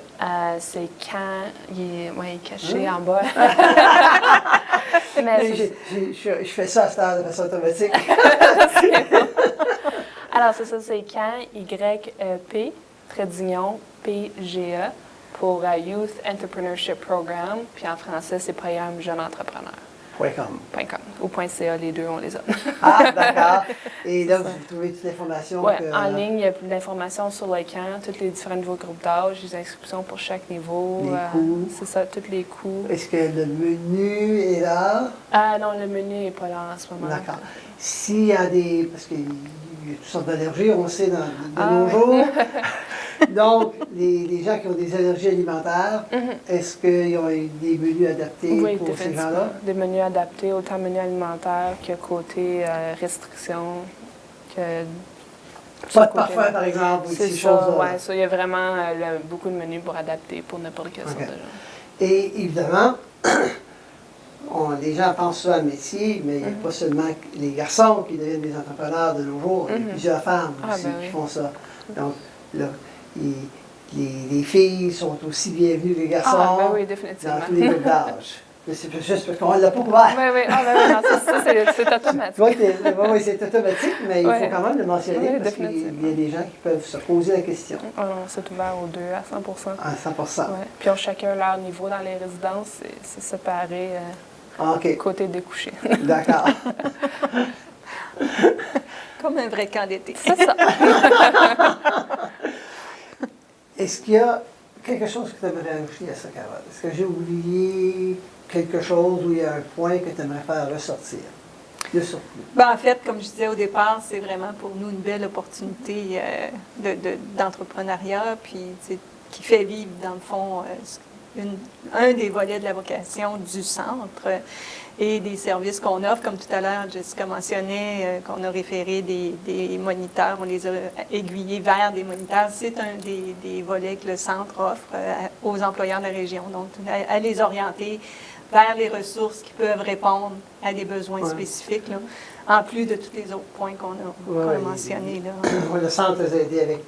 S4: C'est quand il est caché en bas. Mais
S1: je fais ça à cette heure de façon automatique.
S4: Alors, c'est ça, c'est quand YEP, PGE, pour Youth Entrepreneurship Program. Puis en français, c'est Programme Jeune Entrepreneur.
S1: .com.
S4: Ou .ca, les deux, on les a.
S1: Ah, d'accord. Et là, vous trouvez toute l'information?
S4: Oui, en ligne, il y a plus d'informations sur le camp, tous les différents niveaux de groupes d'âge, les inscriptions pour chaque niveau.
S1: Les coûts.
S4: C'est ça, tous les coûts.
S1: Est-ce que le menu est là?
S4: Non, le menu n'est pas là en ce moment.
S1: D'accord. S'il y a des... Parce qu'il y a toutes sortes d'allergies, on sait, de nos jours. Donc, les gens qui ont des allergies alimentaires, est-ce qu'ils ont des menus adaptés pour ces gens-là?
S4: Des menus adaptés, autant menus alimentaires que côté restrictions.
S1: Pas de parfum, par exemple, ou
S4: c'est
S1: ces
S4: ça,
S1: choses-là.
S4: Oui, ça, il y a vraiment beaucoup de menus pour adapter pour n'importe quelle sorte de gens.
S1: Et évidemment, les gens pensent souvent à le métier, mais il n'y a pas seulement les garçons qui deviennent des entrepreneurs de nos jours, il y a plusieurs femmes aussi qui font ça. Donc, là, les filles sont aussi bienvenues que les garçons
S4: oui, définitivement.
S1: dans tous les groupes d'âge. C'est juste parce qu'on ne l'a pas couvert.
S4: Oui, non, c'est automatique.
S1: Oui, c'est automatique, mais il faut quand même le mentionner parce qu'il y a des gens qui peuvent se poser la question.
S4: C'est ouvert aux deux à 100%.
S1: À 100%.
S4: Puis ils ont chacun leur niveau dans les résidences, c'est séparé côté des couchés.
S1: D'accord.
S3: Comme un vrai camp d'été.
S4: C'est ça.
S1: Est-ce qu'il y a quelque chose que tu aimerais ajouter à ça, Carole? Est-ce que j'ai oublié quelque chose où il y a un point que tu aimerais faire ressortir? De surplus.
S3: Ben, en fait, comme je disais au départ, c'est vraiment pour nous une belle opportunité d'entrepreneuriat, puis qui fait vivre, dans le fond, un des volets de la vocation du centre et des services qu'on offre. Comme tout à l'heure, Jessica mentionnait qu'on a référé des moniteurs, on les a aiguillés vers des moniteurs. C'est un des volets que le centre offre aux employeurs de la région, donc à les orienter vers les ressources qui peuvent répondre à des besoins spécifiques, là, en plus de tous les autres points qu'on a mentionnés. Là.
S1: Le centre les a aidés avec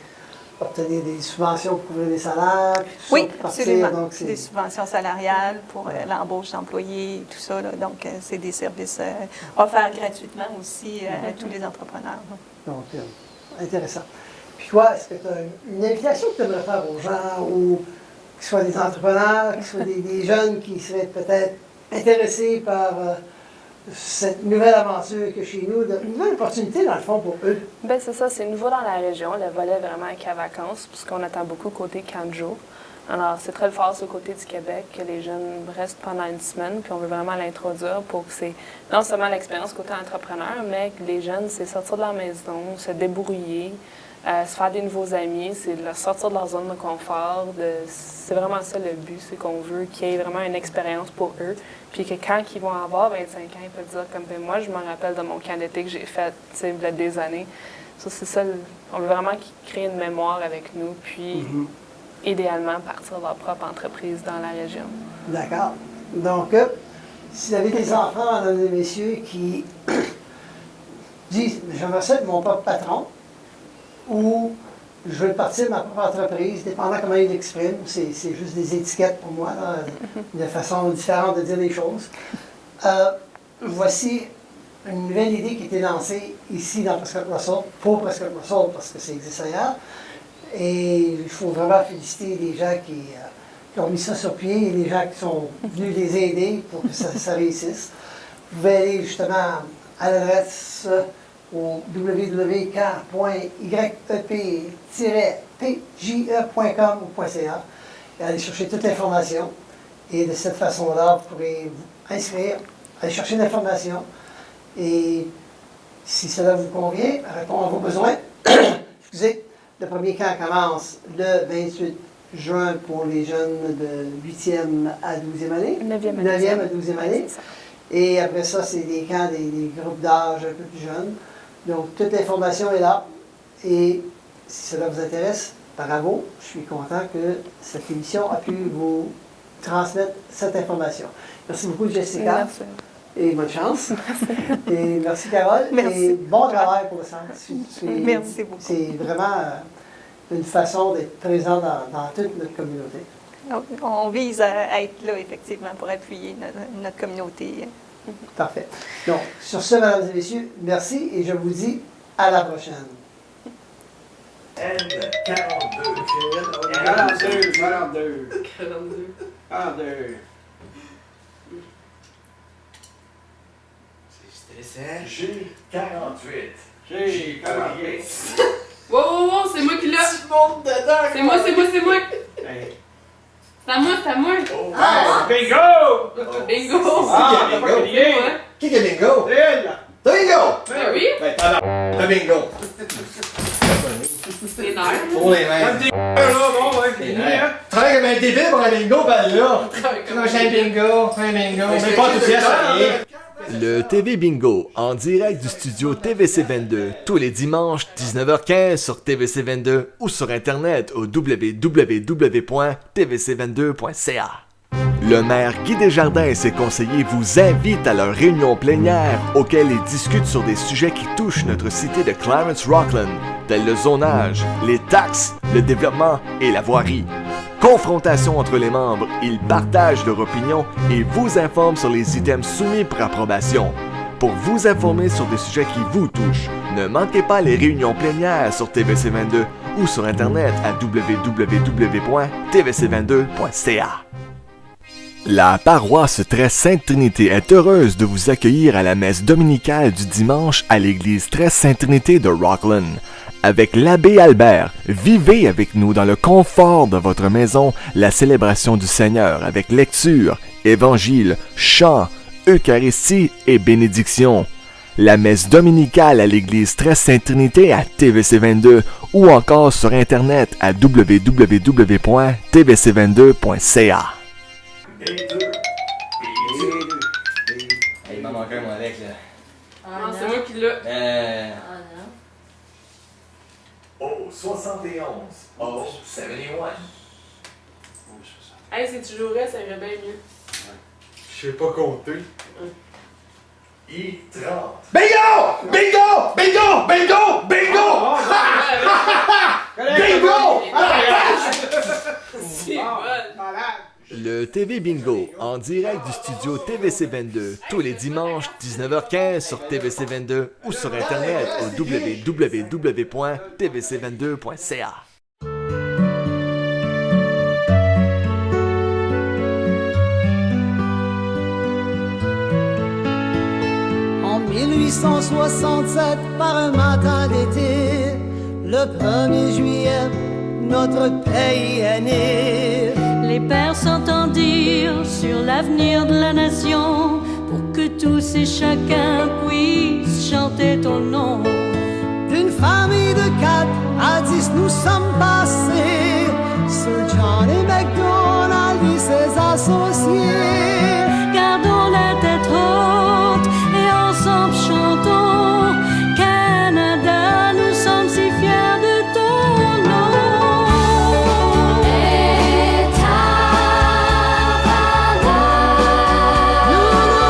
S1: obtenir des subventions pour couvrir les salaires, puis tout
S3: oui,
S1: ça, pour partir.
S3: absolument.
S1: Donc
S3: des subventions salariales pour l'embauche d'employés et tout ça. Là. Donc, c'est des services offerts gratuitement aussi à tous les entrepreneurs. Là.
S1: Donc, intéressant. Puis toi, est-ce que tu as une invitation que tu aimerais faire aux gens, ou que ce soit des entrepreneurs, que ce soit des jeunes qui seraient peut-être intéressés par cette nouvelle aventure que chez nous, une nouvelle opportunité dans le fond pour eux?
S4: Bien, c'est ça, c'est nouveau dans la région, le volet vraiment qu'à vacances, puisqu'on attend beaucoup côté camp de jour. Alors, c'est très fort ce côté du Québec, que les jeunes restent pendant une semaine, puis on veut vraiment l'introduire pour que c'est non seulement l'expérience côté entrepreneur, mais que les jeunes, c'est sortir de leur maison, se débrouiller, se faire des nouveaux amis, c'est de sortir de leur zone de confort. C'est vraiment ça le but, c'est qu'on veut qu'il y ait vraiment une expérience pour eux. Puis que quand ils vont avoir 25 ans, ils peuvent dire comme ben, moi, je me rappelle de mon camp d'été que j'ai fait il y a des années. Ça, c'est ça. On veut vraiment qu'ils créent une mémoire avec nous, puis idéalement partir leur propre entreprise dans la région.
S1: D'accord. Donc, Si vous avez des enfants, mesdames et messieurs, qui disent « j'aimerais ça être mon propre patron » ou « je veux partir de ma propre entreprise », dépendant comment ils l'expriment, c'est juste des étiquettes pour moi, là, de façon différente de dire les choses. Voici une nouvelle idée qui a été lancée ici dans Prescott Russell, pour Prescott Russell, parce que ça existe ailleurs. Et il faut vraiment féliciter les gens qui ont mis ça sur pied et les gens qui sont venus les aider pour que ça réussisse. Vous pouvez aller justement à l'adresse au www.yep-pje.com ou .ca et aller chercher toute l'information. Et de cette façon-là, vous pourrez vous inscrire, aller chercher l'information. Et si cela vous convient, répond à vos besoins. Excusez, le premier camp commence le 28 juin pour les jeunes de 8e à 12e année. 9e à 12e année. Et après ça, c'est des camps des groupes d'âge un peu plus jeunes. Donc, toute l'information est là. Et si cela vous intéresse, bravo. Je suis content que cette émission a pu vous transmettre cette information. Merci beaucoup, Jessica.
S4: Merci.
S1: Et bonne chance. Et merci, Carole.
S3: Merci.
S1: Et bon travail pour le centre.
S3: Merci beaucoup.
S1: C'est vraiment une façon d'être présent dans toute notre communauté.
S3: On vise à être là, effectivement, pour appuyer notre communauté.
S1: Parfait. Donc, sur ce, mesdames et messieurs, merci et je vous dis à la prochaine.
S5: N42.
S6: 42.
S5: C'est stressant. G48.
S6: G48.
S11: Wow, c'est moi qui l'ai. C'est moi. C'est à moi.
S6: Bingo!
S11: Bingo!
S6: Bingo! Qui est bingo? Elle! T'as bingo!
S11: Ben oui.
S6: Ben, t'as bingo!
S11: Les nerfs.
S6: Pour les mains. Travaille comme un débile pour un bingo, ben là! J'ai un bingo! Mais pas enthousiaste à rien!
S7: Le TV Bingo, en direct du studio TVC22, tous les dimanches 19h15 sur TVC22 ou sur Internet au www.tvc22.ca. Le maire Guy Desjardins et ses conseillers vous invitent à leur réunion plénière auquel ils discutent sur des sujets qui touchent notre cité de Clarence-Rockland, tels le zonage, les taxes, le développement et la voirie. Confrontation entre les membres, ils partagent leur opinion et vous informent sur les items soumis pour approbation. Pour vous informer sur des sujets qui vous touchent, ne manquez pas les réunions plénières sur TVC22 ou sur Internet à www.tvc22.ca. La paroisse Très Sainte Trinité est heureuse de vous accueillir à la messe dominicale du dimanche à l'église Très Sainte Trinité de Rockland. Avec l'abbé Albert, vivez avec nous dans le confort de votre maison la célébration du Seigneur avec lecture, évangile, chant, Eucharistie et bénédiction. La messe dominicale à l'église Très Sainte Trinité à TVC22 ou encore sur Internet à www.tvc22.ca.
S6: Il m'en manque un, moi, avec, là.
S11: Non, c'est moi qui l'ai.
S5: Oh, 71. Oh, 71.
S11: Hey, si tu jouerais, ça irait bien mieux.
S6: Je sais pas compter.
S5: I30.
S6: Bingo! Bingo! Bingo! Bingo! Bingo! Bingo!
S11: C'est bon.
S7: Le TV Bingo, en direct du studio TVC22, tous les dimanches 19h15 sur TVC22 ou sur Internet au www.tvc22.ca.
S1: En 1867, par un matin d'été, le 1er juillet, notre pays est né.
S2: Les pères s'entendirent sur l'avenir de la nation pour que tous et chacun puissent chanter ton nom.
S1: D'une famille de 4 à 10, nous sommes passés. Sir John et MacDonald et ses associés.
S2: Gardons la tête haute et ensemble chantons. Canada, nous sommes si fiers de ton nom.
S1: Nous nous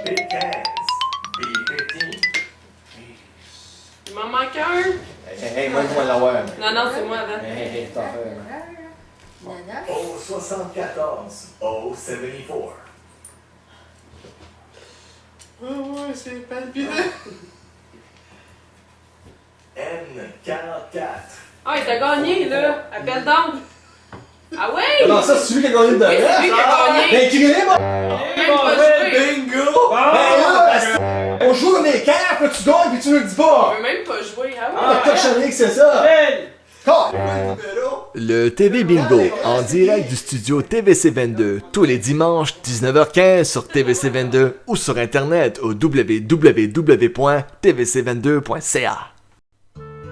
S5: P15, B15.
S11: Il m'en manque un.
S6: Hey, moi, je vais l'avoir.
S11: Non, non, c'est moi avant.
S6: Hey, t'en fais.
S5: O74, O74.
S6: Ouais, c'est palpitant.
S5: N44.
S11: Ah, il t'a gagné, là. Appelle donc. Ah ouais?
S6: Non, ça, c'est celui qui a gagné dedans.
S11: Oui, c'est lui qui a gagné.
S6: Ben, criez, moi!
S11: Même pas joué.
S6: Bingo! Ben là, on joue comme des cartes, là, tu gagnes pis tu ne le dis pas!
S11: On peut même pas jouer. Ah
S6: Ah,
S11: ouais?
S6: cochonnerie que c'est ça!
S7: Le TV Bingo, en direct du studio TVC22, tous les dimanches 19h15 sur TVC22 ou sur internet au www.tvc22.ca.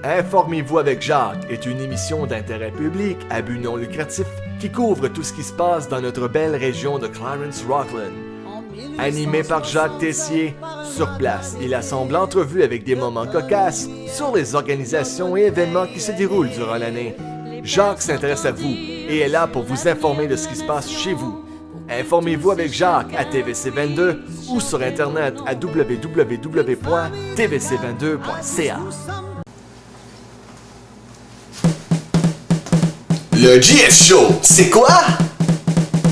S7: Informez-vous avec Jacques est une émission d'intérêt public à but non lucratif qui couvre tout ce qui se passe dans notre belle région de Clarence-Rockland. Animé par Jacques Tessier, sur place, il assemble entrevues avec des moments cocasses sur les organisations et événements qui se déroulent durant l'année. Jacques s'intéresse à vous et est là pour vous informer de ce qui se passe chez vous. Informez-vous avec Jacques à TVC22 ou sur internet à www.tvc22.ca.
S8: Le GF Show, c'est quoi?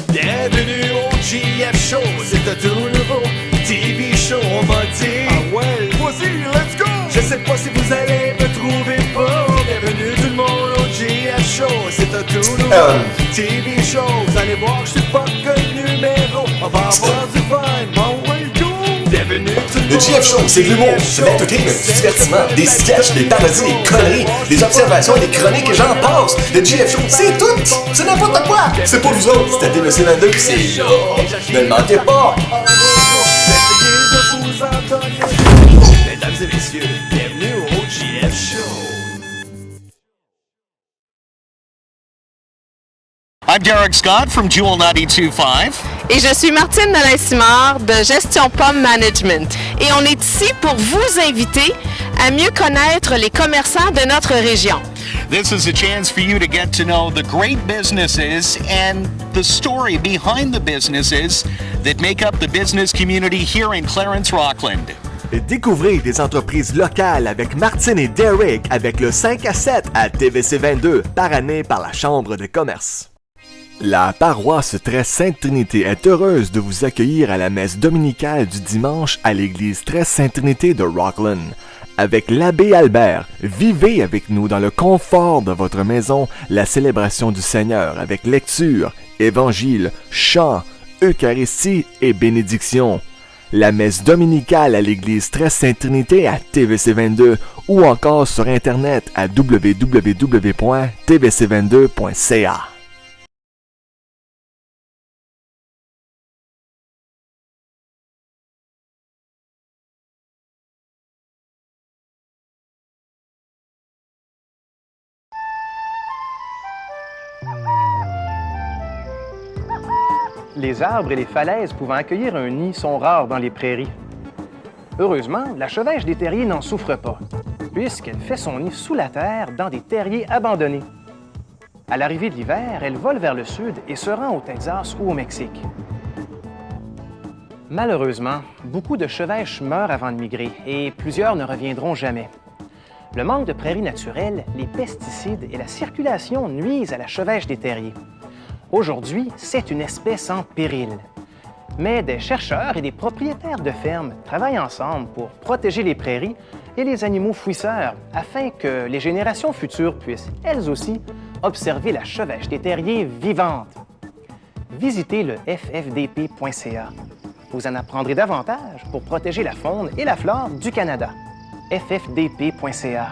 S12: Bienvenue au GF Show, c'est un tout nouveau TV show, on va dire. Ah ouais, vas-y, let's go! Je sais pas si vous allez me trouver pas. Bienvenue tout le monde au GF Show, c'est un tout nouveau TV show. Vous allez voir, je suis pas que numéro. On va avoir du fun, bon way go! Bienvenue tout le monde.
S8: Le GF Show, c'est de l'humour, de l'entertainment, du divertissement, des sketchs, des parodies, des conneries, des observations, des chroniques et j'en passe. Le GF Show, c'est tout! C'est n'importe quoi! C'est pour vous autres, c'est à TVC22 pis c'est là. Ne le manquez pas!
S12: Mesdames et messieurs, bienvenue au GF Show.
S9: I'm Derek Scott from Jewel 92.5.
S10: Et je suis Martine Nolin-Simard de Gestion Pomme Management. Et on est ici pour vous inviter à mieux connaître les commerçants de notre région.
S9: This is a chance for you to get to know the great businesses and the story behind the businesses that make up the business community here in Clarence-Rockland.
S7: Découvrez des entreprises locales avec Martine et Derek avec le 5 à 7 à TVC22 par année par la Chambre de commerce. La paroisse Très Sainte Trinité est heureuse de vous accueillir à la messe dominicale du dimanche à l'église Très Sainte Trinité de Rockland. Avec l'abbé Albert, vivez avec nous dans le confort de votre maison la célébration du Seigneur avec lecture, évangile, chant, Eucharistie et bénédiction. La messe dominicale à l'église Très Sainte Trinité à TVC22 ou encore sur internet à www.tvc22.ca.
S13: Les arbres et les falaises pouvant accueillir un nid sont rares dans les prairies. Heureusement, la chevêche des terriers n'en souffre pas, puisqu'elle fait son nid sous la terre dans des terriers abandonnés. À l'arrivée de l'hiver, elle vole vers le sud et se rend au Texas ou au Mexique. Malheureusement, beaucoup de chevêches meurent avant de migrer et plusieurs ne reviendront jamais. Le manque de prairies naturelles, les pesticides et la circulation nuisent à la chevêche des terriers. Aujourd'hui, c'est une espèce en péril. Mais des chercheurs et des propriétaires de fermes travaillent ensemble pour protéger les prairies et les animaux fouisseurs afin que les générations futures puissent, elles aussi, observer la chevêche des terriers vivante. Visitez le ffdp.ca. Vous en apprendrez davantage pour protéger la faune et la flore du Canada. ffdp.ca.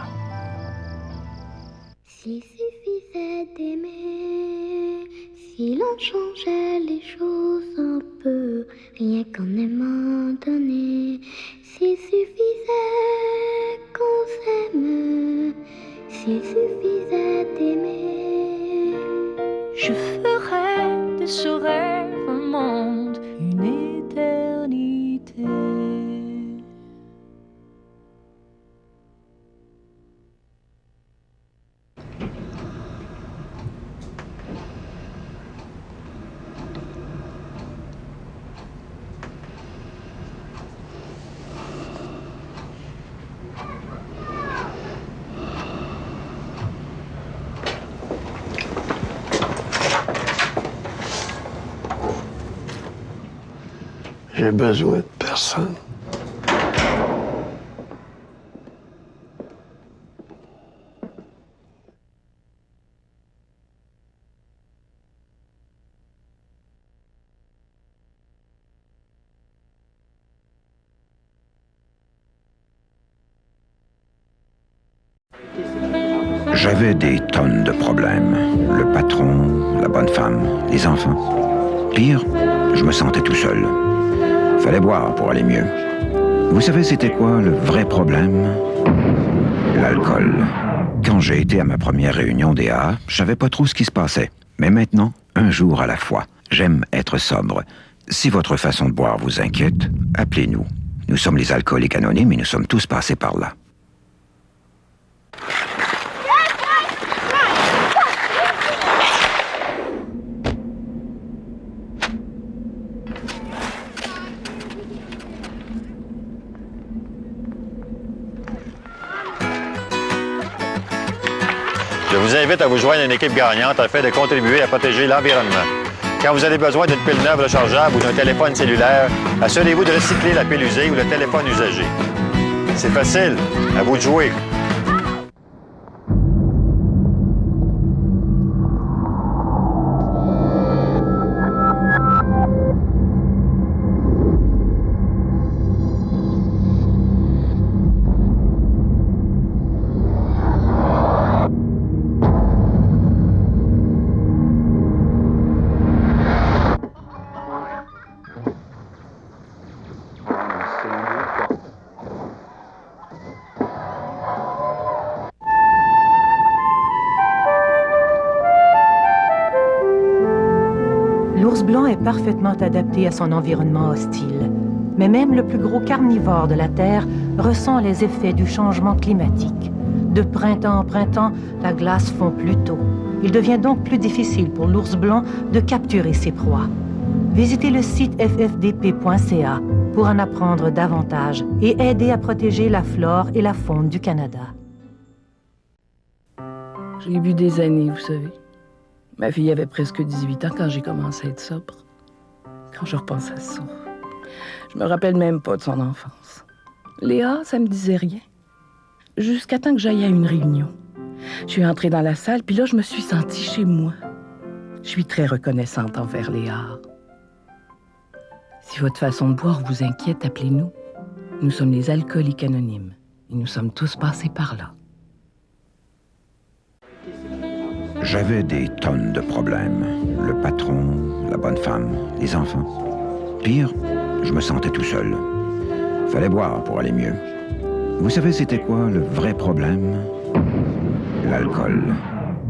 S14: S'il suffisait d'aimer, si l'on changeait les choses un peu, rien qu'en aimant donner, s'il suffisait qu'on s'aime, s'il suffisait d'aimer,
S2: Je ferai de ce rêve un monde, une éternité.
S15: J'ai besoin de personne.
S16: J'avais des tonnes de problèmes. Le patron, la bonne femme, les enfants. Pire, je me sentais tout seul. Fallait boire pour aller mieux. Vous savez c'était quoi le vrai problème? L'alcool. Quand j'ai été à ma première réunion des AA, je savais pas trop ce qui se passait. Mais maintenant, un jour à la fois. J'aime être sobre. Si votre façon de boire vous inquiète, appelez-nous. Nous sommes les alcooliques anonymes et nous sommes tous passés par là.
S17: Je vous invite à vous joindre à une équipe gagnante afin de contribuer à protéger l'environnement. Quand vous avez besoin d'une pile neuve rechargeable ou d'un téléphone cellulaire, assurez-vous de recycler la pile usée ou le téléphone usagé. C'est facile, à vous de jouer.
S18: L'ours blanc est parfaitement adapté à son environnement hostile. Mais même le plus gros carnivore de la Terre ressent les effets du changement climatique. De printemps en printemps, la glace fond plus tôt. Il devient donc plus difficile pour l'ours blanc de capturer ses proies. Visitez le site ffdp.ca pour en apprendre davantage et aider à protéger la flore et la faune du Canada.
S19: J'ai bu des années, vous savez. Ma fille avait presque 18 ans quand j'ai commencé à être sobre. Quand je repense à ça, je me rappelle même pas de son enfance. Léa, ça me disait rien. Jusqu'à temps que j'aille à une réunion. Je suis entrée dans la salle, puis là, je me suis sentie chez moi. Je suis très reconnaissante envers Léa. Si votre façon de boire vous inquiète, appelez-nous. Nous sommes les alcooliques anonymes et nous sommes tous passés par là.
S16: J'avais des tonnes de problèmes. Le patron, la bonne femme, les enfants. Pire, je me sentais tout seul. Fallait boire pour aller mieux. Vous savez c'était quoi le vrai problème? L'alcool.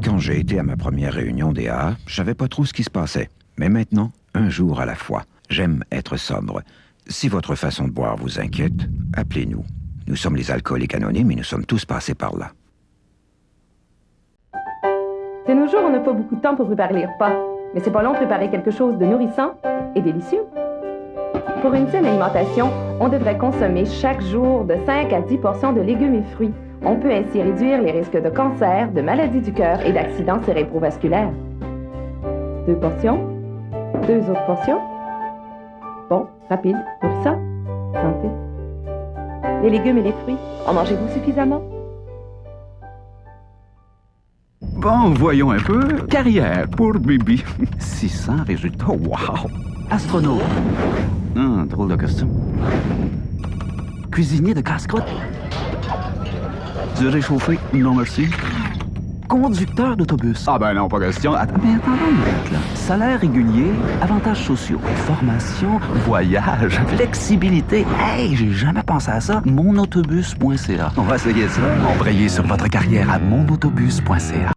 S16: Quand j'ai été à ma première réunion des AA, je savais pas trop ce qui se passait. Mais maintenant, un jour à la fois. J'aime être sobre. Si votre façon de boire vous inquiète, appelez-nous. Nous sommes les alcooliques anonymes et nous sommes tous passés par là.
S20: De nos jours, on n'a pas beaucoup de temps pour préparer les repas, mais c'est pas long de préparer quelque chose de nourrissant et délicieux. Pour une saine alimentation, on devrait consommer chaque jour de 5 à 10 portions de légumes et fruits. On peut ainsi réduire les risques de cancer, de maladies du cœur et d'accidents cérébrovasculaires. 2 portions, 2 autres portions. Bon, rapide, nourrissant, santé. Les légumes et les fruits, en mangez-vous suffisamment?
S21: Bon, voyons un peu. Carrière pour Bibi. 600 résultats. Wow! Astronaute. Drôle de costume. Cuisinier de casse-croûte. Du réchauffé. Non, merci. Conducteur d'autobus. Ah ben non, pas question. Mais attendez une minute, là. Salaire régulier, avantages sociaux, formation, voyage, flexibilité. Hey, j'ai jamais pensé à ça. Monautobus.ca. On va essayer ça. Embrayez sur votre carrière à monautobus.ca.